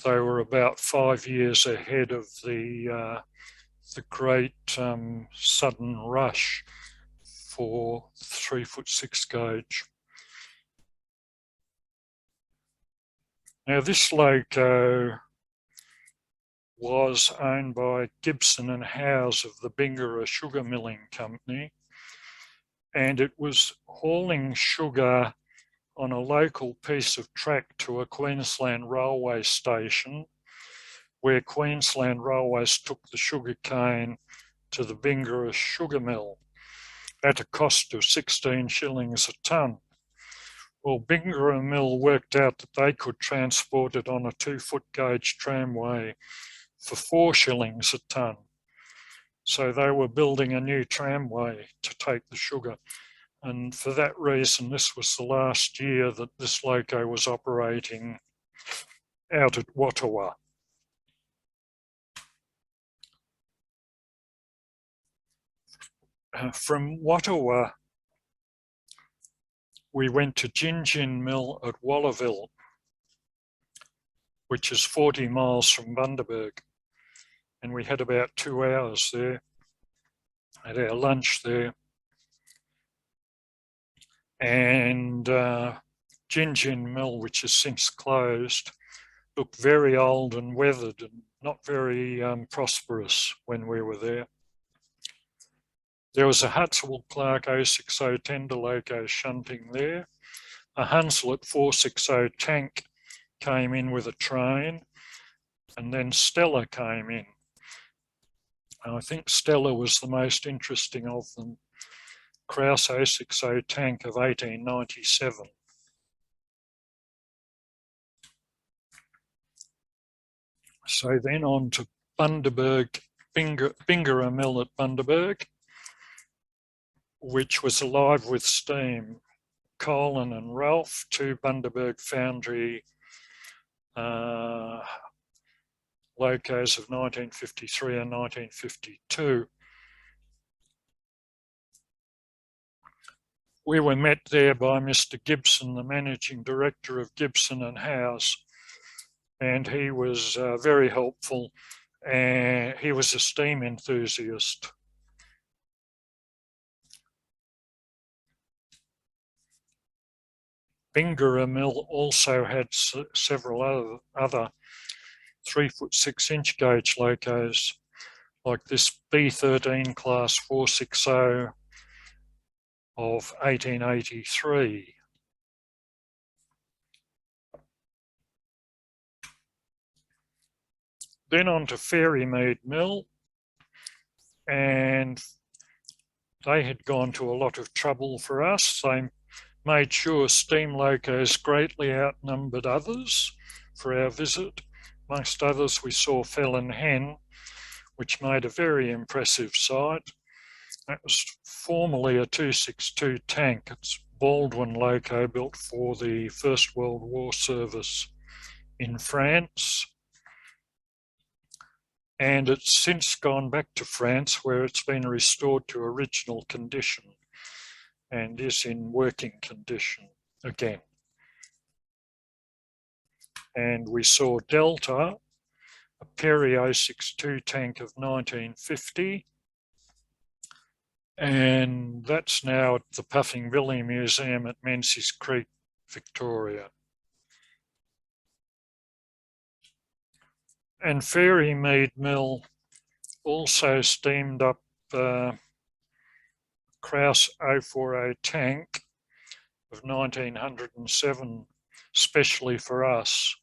they were about 5 years ahead of the great sudden rush for 3-foot 6 gauge. Now this loco was owned by Gibson and Howes of the Bingara Sugar Milling Company, and it was hauling sugar on a local piece of track to a Queensland railway station, where Queensland Railways took the sugar cane to the Bingara sugar mill at a cost of 16 shillings a tonne. Well, Bingara Mill worked out that they could transport it on a 2-foot gauge tramway for 4 shillings a tonne. So they were building a new tramway to take the sugar. And for that reason, this was the last year that this loco was operating out at Wattawa. From Wattawa, we went to Gingin Mill at Wallaville, which is 40 miles from Bundaberg. And we had about 2 hours there, had our lunch there. And Gingin Mill, which has since closed, looked very old and weathered and not very prosperous when we were there. There was a Hutsville Clark 060 tender loco shunting there. A Hunslet 460 tank came in with a train, and then Stella came in. And I think Stella was the most interesting of them. Krause 060 tank of 1897. So then on to Bundaberg, Bingara Mill at Bundaberg, which was alive with steam. Colin and Ralph, two Bundaberg Foundry locos of 1953 and 1952. We were met there by Mr. Gibson, the managing director of Gibson and House, and he was very helpful, and he was a steam enthusiast. Bingara Mill also had several other 3-foot 6-inch gauge locos, like this B13 class 460 of 1883. Then on to Fairymead Mill, and they had gone to a lot of trouble for us. They made sure steam locos greatly outnumbered others for our visit. Amongst others, we saw Fell and Hen, which made a very impressive sight. That was formerly a 262 tank. It's a Baldwin loco built for the First World War service in France. And it's since gone back to France, where it's been restored to original condition and is in working condition again. And we saw Delta, a Perry 062 tank of 1950, and that's now at the Puffing Billy Museum at Menzies Creek, Victoria. And Fairymead Mill also steamed up Krause 040 tank of 1907, especially for us.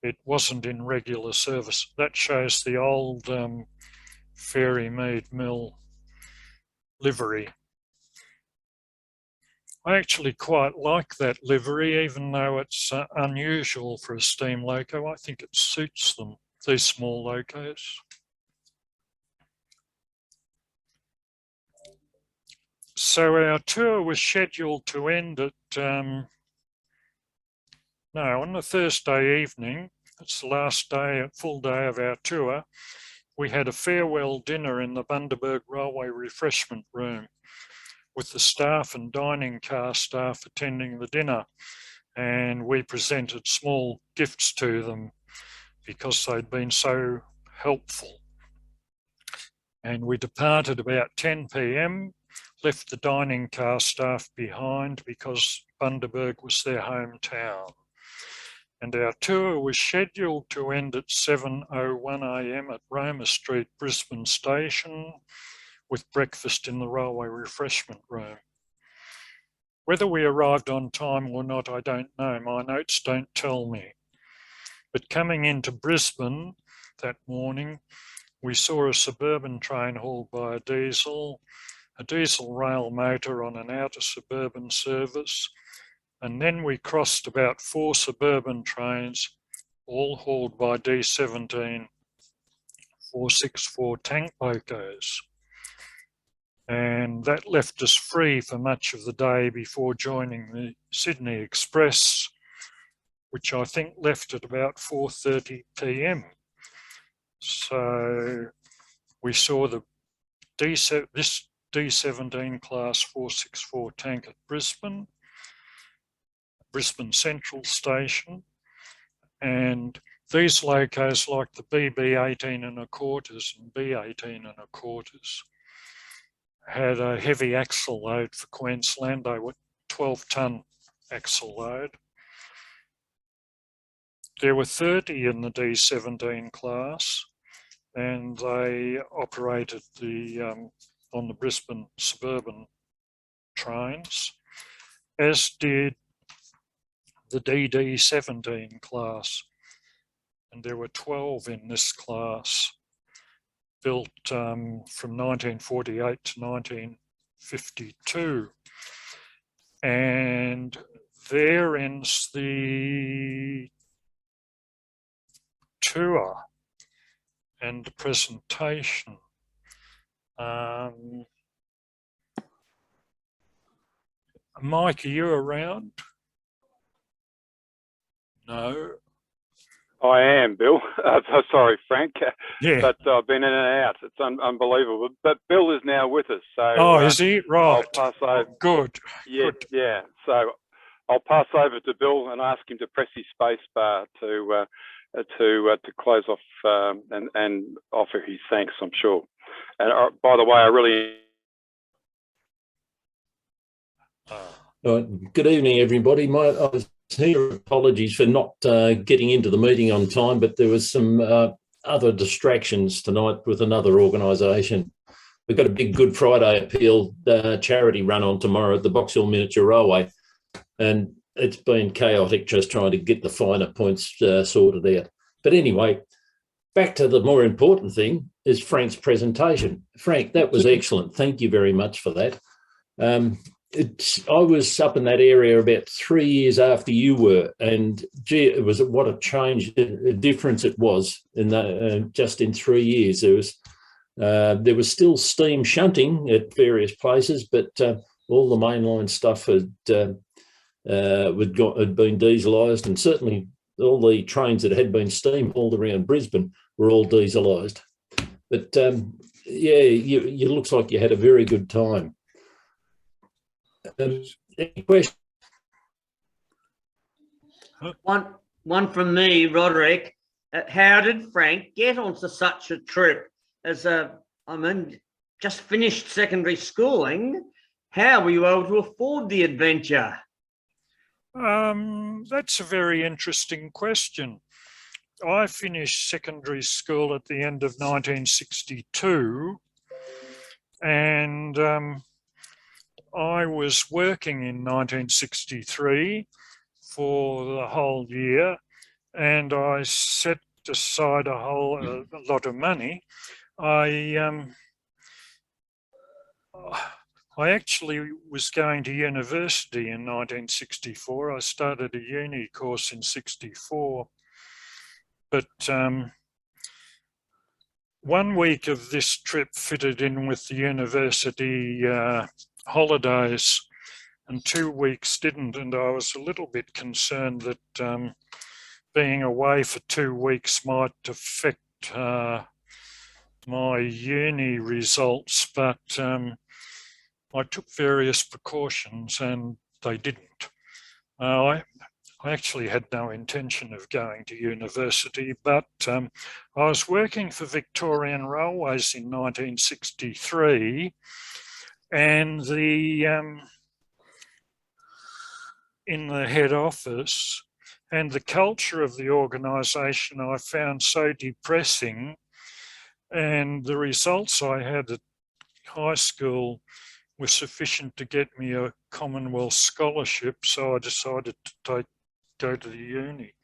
It wasn't in regular service. That shows the old Fairymead Mill livery. I actually quite like that livery, even though it's unusual for a steam loco. I think it suits them, these small locos. So our tour was scheduled to end at, on the Thursday evening. It's the last day, full day of our tour. We had a farewell dinner in the Bundaberg Railway Refreshment Room, with the staff and dining car staff attending the dinner, and we presented small gifts to them because they'd been so helpful. And we departed about 10 p.m, left the dining car staff behind because Bundaberg was their hometown. And our tour was scheduled to end at 7:01 a.m. at Roma Street, Brisbane Station, with breakfast in the railway refreshment room. Whether we arrived on time or not, I don't know. My notes don't tell me. But coming into Brisbane that morning, we saw a suburban train hauled by a diesel rail motor on an outer suburban service, and then we crossed about 4 suburban trains, all hauled by D17 464 tank locos. And that left us free for much of the day before joining the Sydney Express, which I think left at about 4:30 p.m. So we saw this D17 class 464 tank at Brisbane Central Station, and these locos, like the BB18 1/4 and B18 1/4, had a heavy axle load for Queensland. They were 12-tonne axle load. There were 30 in the D17 class, and they operated on the Brisbane suburban trains, as did the DD17 class. and there were 12 in this class, built from 1948 to 1952. And there ends the tour and the presentation. Mike, are you around? No. I am, Bill. Sorry, Frank. Yeah. But I've been in and out. It's unbelievable. But Bill is now with us. So Oh, is he? Right. I'll pass over. Oh, good. Yeah, Good. yeah. So I'll pass over to Bill and ask him to press his space bar to close off and offer his thanks, I'm sure. And by the way, I really. Good evening, everybody. I was here. Apologies for not getting into the meeting on time, but there was some other distractions tonight with another organisation. We've got a big Good Friday appeal charity run on tomorrow at the Box Hill Miniature Railway, and it's been chaotic just trying to get the finer points sorted out. But anyway, back to the more important thing is Frank's presentation. Frank, that was excellent. Thank you very much for that. I was up in that area about 3 years after you were, and gee, it was what a change, a difference it was in just in 3 years. There was still steam shunting at various places, but all the mainline stuff had been dieselised, and certainly all the trains that had been steam hauled around Brisbane were all dieselised. But yeah, you looks like you had a very good time. Any questions? One from me, Roderick. How did Frank get onto such a trip? Just finished secondary schooling. How were you able to afford the adventure? That's a very interesting question. I finished secondary school at the end of 1962, and I was working in 1963 for the whole year, and I set aside a lot of money. I actually was going to university in 1964. I started a uni course in 64, but 1 week of this trip fitted in with the university holidays, and 2 weeks didn't, and I was a little bit concerned that being away for 2 weeks might affect my uni results, but I took various precautions and they didn't. I actually had no intention of going to university, but I was working for Victorian Railways in 1963, and in the head office, and the culture of the organisation I found so depressing, and the results I had at high school were sufficient to get me a Commonwealth scholarship, so I decided to go to the uni.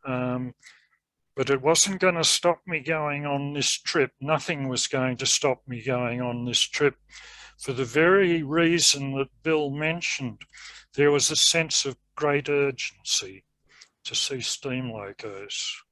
But it wasn't going to stop me going on this trip. Nothing was going to stop me going on this trip, for the very reason that Bill mentioned. There was a sense of great urgency to see steam locos.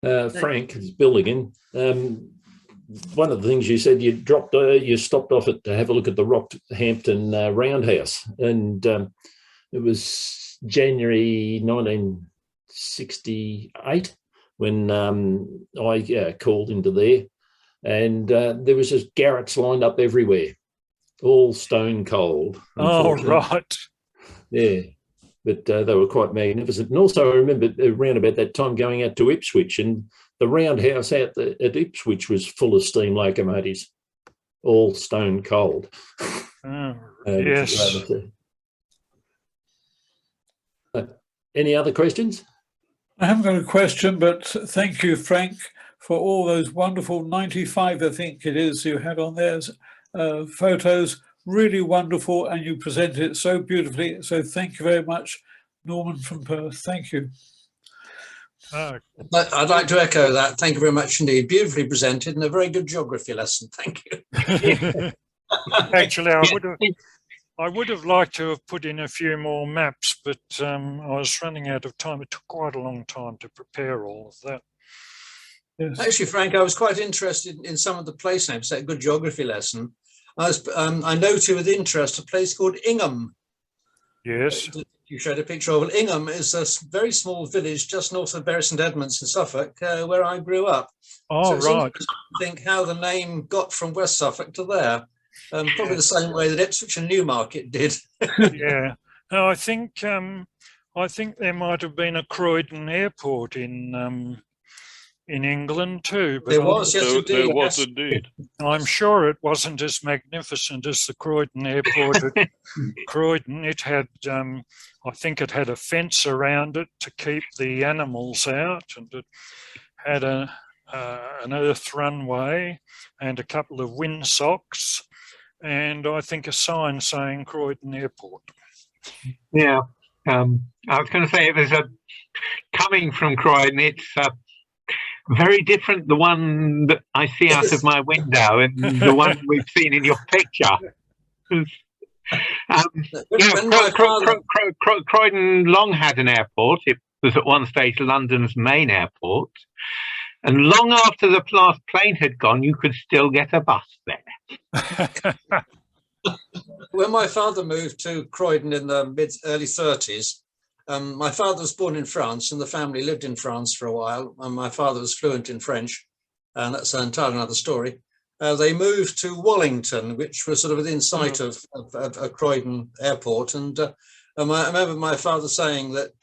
Frank, it's Bill again. One of the things you said, you stopped off to have a look at the Rockhampton roundhouse, and it was January 1968 when I called into there, and there was just garrets lined up everywhere, all stone cold. Oh, right. Yeah. But they were quite magnificent. And also I remember around about that time going out to Ipswich, and the roundhouse at Ipswich was full of steam locomotives, all stone cold. Yes. Any other questions? I haven't got a question, but thank you, Frank, for all those wonderful 95, I think it is, you had on there, photos. Really wonderful, and you presented it so beautifully. So thank you very much. Norman from Perth. Thank you. But I'd like to echo that. Thank you very much indeed. Beautifully presented and a very good geography lesson. Thank you. Actually, I would have liked to have put in a few more maps, but I was running out of time. It took quite a long time to prepare all of that. Yes. Actually, Frank, I was quite interested in some of the place names. That good geography lesson. I noted with interest a place called Ingham. Yes. You showed a picture of it. Ingham is a very small village just north of Bury St Edmunds in Suffolk, where I grew up. Oh, so it's right. interesting to think how the name got from West Suffolk to there. Probably the same way that Ipswich and Newmarket did. Yeah. No, I think there might have been a Croydon airport in England too. But There was, yes, indeed. There was Yes. indeed. I'm sure it wasn't as magnificent as the Croydon airport at Croydon. It had, I think it had a fence around it to keep the animals out, and it had an earth runway and a couple of windsocks, and I think a sign saying Croydon Airport. Yeah, I was going to say it was coming from Croydon. It's very different, the one that I see out of my window and the one we've seen in your picture. Croydon long had an airport. It was at one stage London's main airport. And long after the last plane had gone, you could still get a bus there. When my father moved to Croydon in the early 30s, my father was born in France and the family lived in France for a while. And my father was fluent in French, and that's entirely another story. They moved to Wallington, which was sort of within sight of Croydon Airport. And I remember my father saying that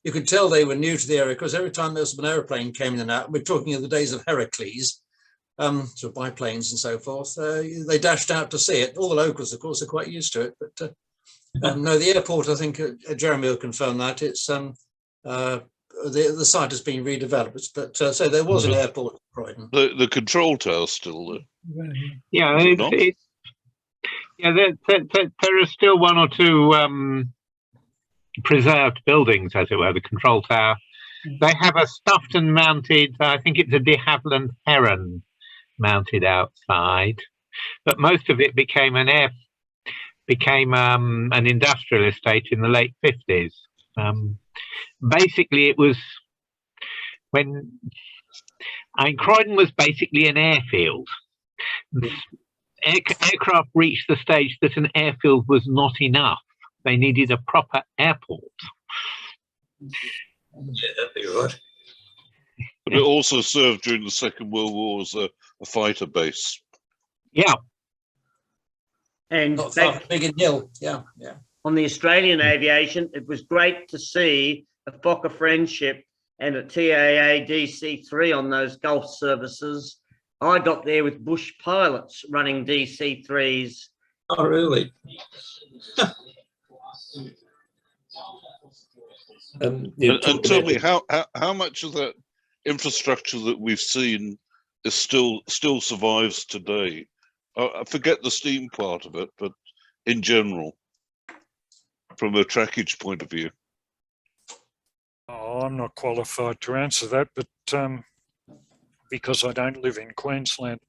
you could tell they were new to the area because every time there was an aeroplane came in and out, we're talking of the days of Heracles, sort of biplanes and so forth, they dashed out to see it. All the locals, of course, are quite used to it. But no, the airport, I think Jeremy will confirm that, it's the site has been redeveloped. But so there was an airport in Croydon. The control tower's still there. Yeah, there are still one or two preserved buildings, as it were, the control tower. They have a stuffed and mounted, I think it's a de Havilland heron mounted outside, but most of it became an industrial estate in the late 50s. Basically, it was when Croydon was basically an airfield. Aircraft reached the stage that an airfield was not enough. They needed a proper airport. Yeah, you're right. But it also served during the Second World War as a fighter base. Yeah. And Not far from Biggin Hill. Yeah, yeah. on the Australian aviation, it was great to see a Fokker Friendship and a TAA DC-3 on those Gulf services. I got there with Bush pilots running DC-3s. Oh, really? And tell me, how much of that infrastructure that we've seen is still survives today? I forget the steam part of it, but in general, from a trackage point of view. Oh, I'm not qualified to answer that, but because I don't live in Queensland.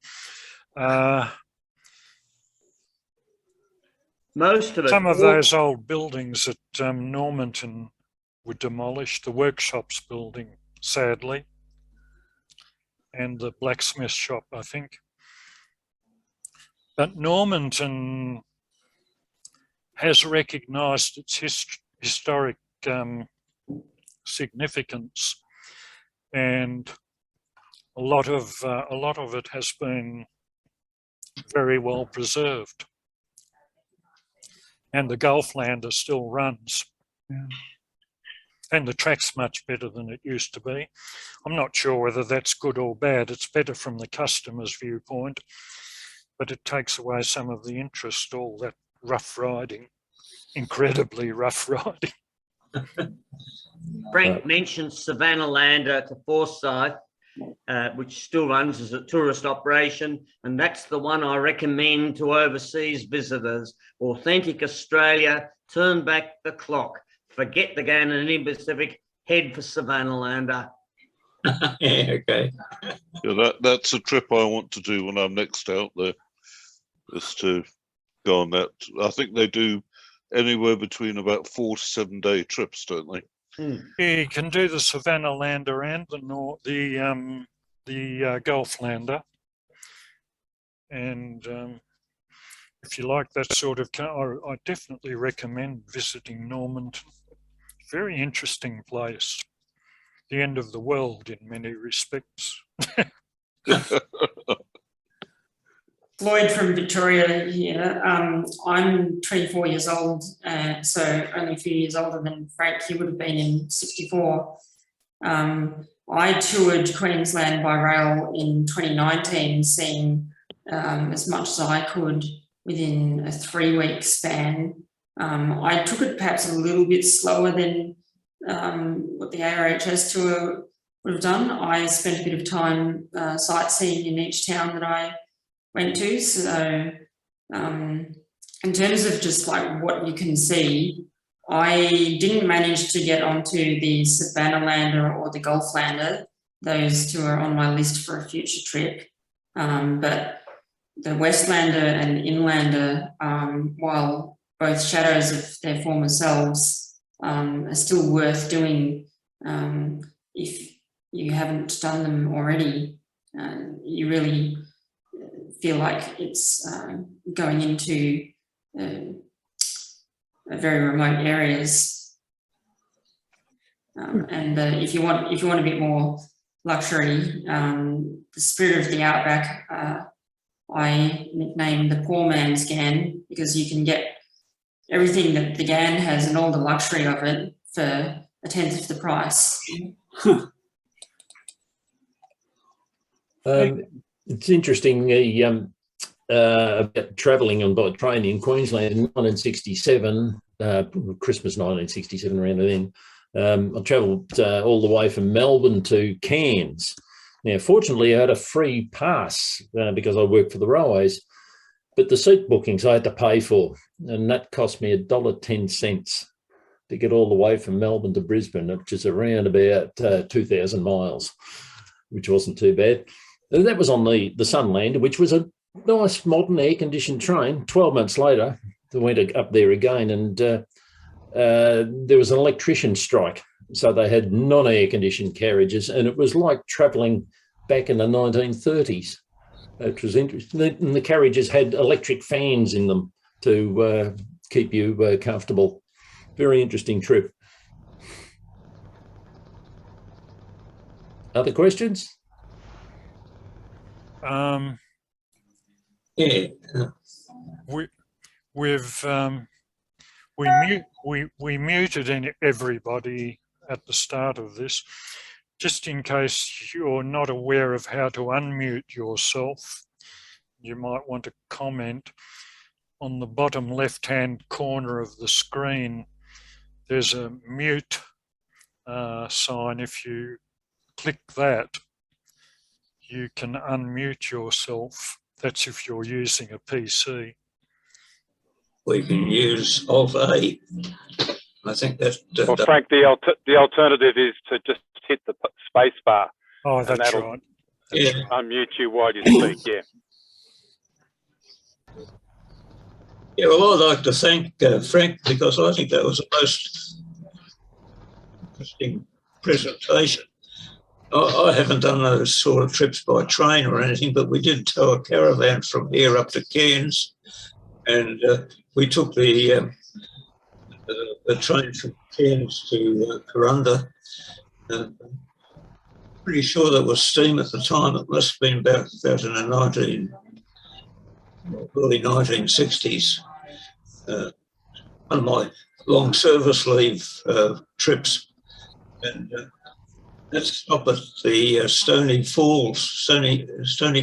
Most of it. Some of those old buildings at Normanton were demolished, the workshops building, sadly, and the blacksmith shop, I think. But Normanton has recognised its historic significance, and a lot of it has been very well preserved. And the Gulflander still runs. Yeah. And the track's much better than it used to be. I'm not sure whether that's good or bad. It's better from the customer's viewpoint, but it takes away some of the interest, all that rough riding, incredibly rough riding. Frank mentioned Savannah Lander to Forsyth, which still runs as a tourist operation, and that's the one I recommend to overseas visitors. Authentic Australia, turn back the clock. forget the Gannon and Indian Pacific, head for Savannah Lander. Yeah, okay. Yeah, that's a trip I want to do when I'm next out there, is to go on that. I think they do anywhere between about 4 to 7 day trips, don't they? You can do the Savannah Lander and the Gulf Lander. And if you like that sort of car, I definitely recommend visiting Normanton. Very interesting place. The end of the world in many respects. Lloyd from Victoria here. I'm 24 years old, so only a few years older than Frank. He would have been in 64. I toured Queensland by rail in 2019, seeing as much as I could within a 3-week span. I took it perhaps a little bit slower than what the ARHS tour would have done. I spent a bit of time sightseeing in each town that I went to. So in terms of just like what you can see, I didn't manage to get onto the Savannah Lander or the Gulf Lander. Those two are on my list for a future trip. But the Westlander and Inlander, while both shadows of their former selves, are still worth doing if you haven't done them already. You really feel like it's going into very remote areas, and if you want a bit more luxury, the Spirit of the Outback I nicknamed the poor man's Gan, because you can get everything that the Gan has and all the luxury of it for 1/10 of the price. It's interesting about travelling by train in Queensland in 1967, Christmas 1967 around then. I travelled all the way from Melbourne to Cairns. Now, fortunately, I had a free pass because I worked for the railways, but the seat bookings I had to pay for, and that cost me $1.10 to get all the way from Melbourne to Brisbane, which is around about 2,000 miles, which wasn't too bad. And that was on the Sunlander, which was a nice, modern, air-conditioned train. 12 months later, I went up there again, and there was an electrician strike. So they had non-air-conditioned carriages, and it was like travelling back in the 1930s, which was interesting. And the carriages had electric fans in them to keep you comfortable. Very interesting trip. Other questions? Yeah. We muted everybody at the start of this, just in case you're not aware of how to unmute yourself. You might want to comment. On the bottom left-hand corner of the screen, there's a mute sign. If you click that, you can unmute yourself. That's if you're using a PC. We can use Alt-A. I think that's... Well, Frank, the alternative is to just hit the space bar. Oh, that's right. Yeah. Unmute you while you speak, yeah. Yeah, well, I'd like to thank Frank, because I think that was the most interesting presentation. I haven't done those sort of trips by train or anything, but we did tow a caravan from here up to Cairns, and we took the train from Cairns to Kuranda. Pretty sure there was steam at the time. It must have been about in the early 1960s. One of my long service leave trips, and let's stop at the Stony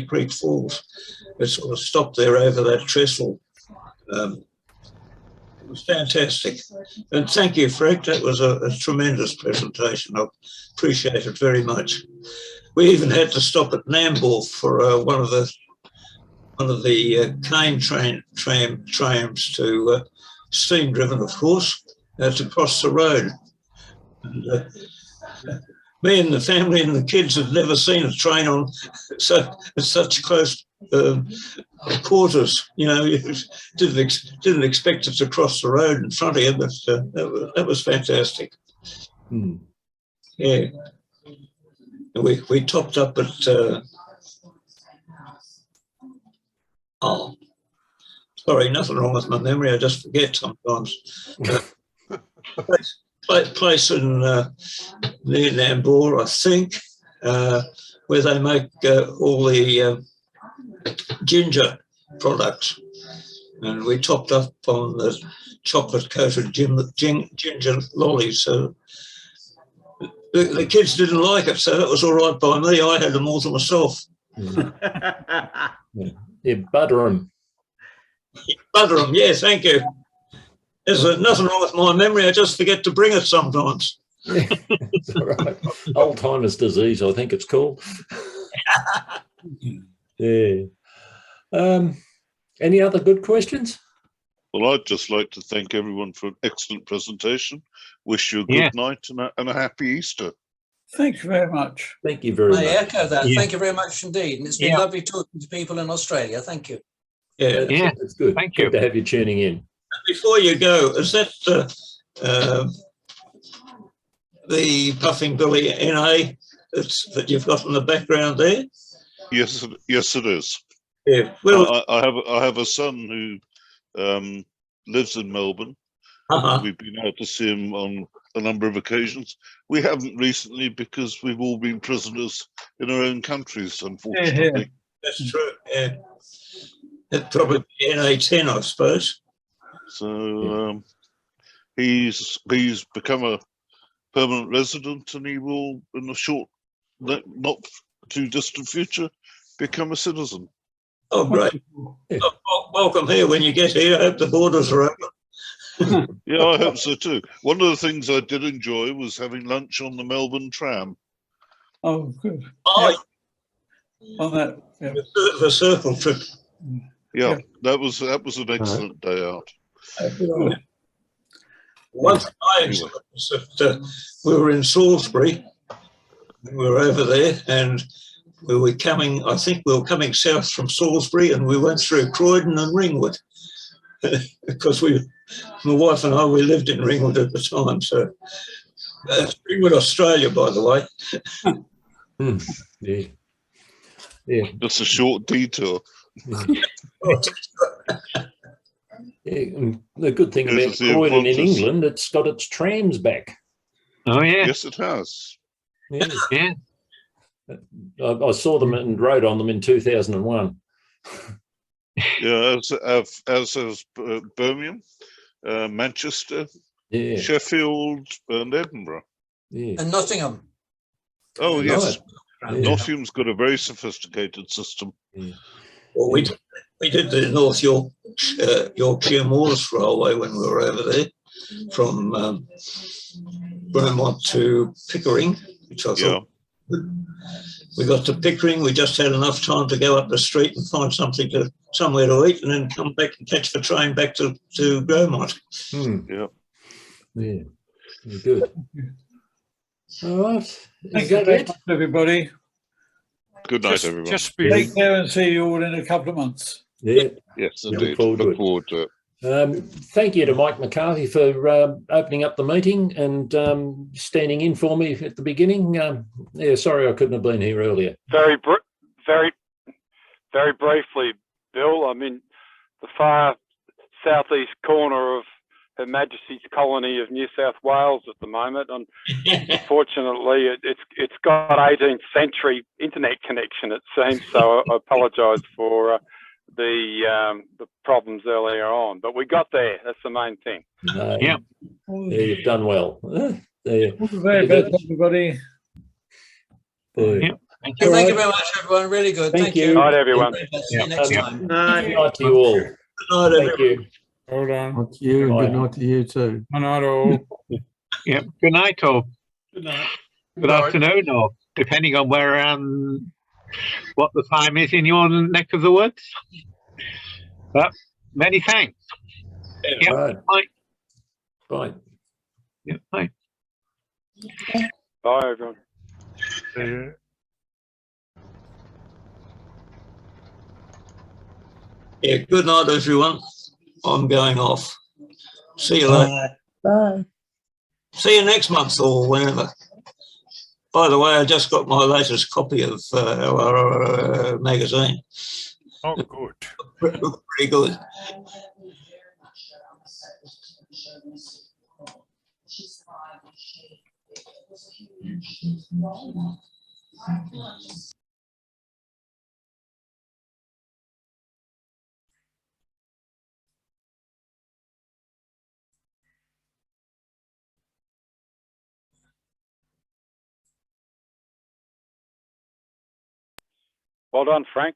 Creek Falls. We sort of stopped there over that trestle. It was fantastic. And thank you, Frank. That was a tremendous presentation. I appreciate it very much. We even had to stop at Nambour for one of the cane trams to steam driven, of course. to cross the road. And, me and the family and the kids had never seen a train on such close quarters. You know, you didn't expect it to cross the road in front of you, but that was fantastic. Mm. Yeah, we topped up at oh, sorry, nothing wrong with my memory. I just forget sometimes. Place in near Nambour, I think, where they make all the ginger products, and we topped up on the chocolate-coated ginger lollies. So the kids didn't like it, so that was all right by me. I had them all to myself. Yeah, butter them. Butter them, yeah, thank you. There's nothing wrong with my memory. I just forget to bring it sometimes. That's all right. Old-timers disease, I think it's called. Yeah. Any other good questions? Well, I'd just like to thank everyone for an excellent presentation. Wish you a good night and a happy Easter. Thank you very much. Thank you very much. I echo that. Yeah. Thank you very much indeed. And it's been lovely talking to people in Australia. Thank you. Yeah, that's good. Thank you. Good to have you tuning in. Before you go, is that the Puffing Billy NA that you've got in the background there? Yes, it is. Yeah. Well, I have a son who lives in Melbourne. We've been able to see him on a number of occasions. We haven't recently because we've all been prisoners in our own countries, unfortunately. That's true. Yeah, it'd probably be NA10, I suppose. So he's become a permanent resident, and he will, in the short, not too distant future, become a citizen. Oh, great. Welcome here when you get here. I hope the borders are open. Yeah, I hope so too. One of the things I did enjoy was having lunch on the Melbourne tram. Oh, good. Oh, on that, the circle trip. Yeah, that was an excellent day out. One thing I enjoyed was that we were in Salisbury. We were over there, and we were coming. I think we were coming south from Salisbury, and we went through Croydon and Ringwood because my wife and I, we lived in Ringwood at the time. So Ringwood, Australia, by the way. Yeah. Just a short detour. Yeah, the good thing about Croydon in England, it's got its trams back. Oh, yeah. Yes, it has. Yeah. Yeah. I saw them and rode on them in 2001. Yeah, as Birmingham, Manchester, Sheffield, and Edinburgh. Yeah. And Nottingham. Oh, yes. Right. Nottingham's got a very sophisticated system. Yeah. Well, we did the North Yorkshire Moors Railway when we were over there, from Beaumont to Pickering, which I thought we got to Pickering. We just had enough time to go up the street and find somewhere to eat, and then come back and catch the train back to Beaumont. Yeah. Yeah. Good. All right. Thank you very much, everybody. Good night, everyone. Take care and see you all in a couple of months. Yeah. Yes, indeed. Look forward to it. Thank you to Mike McCarthy for opening up the meeting and standing in for me at the beginning. Sorry I couldn't have been here earlier. Very briefly, Bill. I'm in the far southeast corner of Her Majesty's colony of New South Wales at the moment, and unfortunately, it's got 18th century internet connection, it seems. So I apologise for the problems earlier on, but we got there. That's the main thing. Yeah, you've done well. All the very best, everybody. Thank you very much, everyone. Really good. Thank you. Good night, everyone. See you next time. Good night to you all. Good night, everyone. Thank you. Hold on. Good to you. Good night to you too. Good night, all. Yeah. Good night, all. Good night. Good afternoon, or depending on where what the time is in your neck of the woods. But many thanks. Right. Bye. Bye. Yeah, bye. Bye, everyone. Yeah. Yeah, good night, everyone. I'm going off. See you later. Bye. See you next month or whenever. By the way, I just got my latest copy of our magazine. Oh, good. Pretty good. Well done, Frank.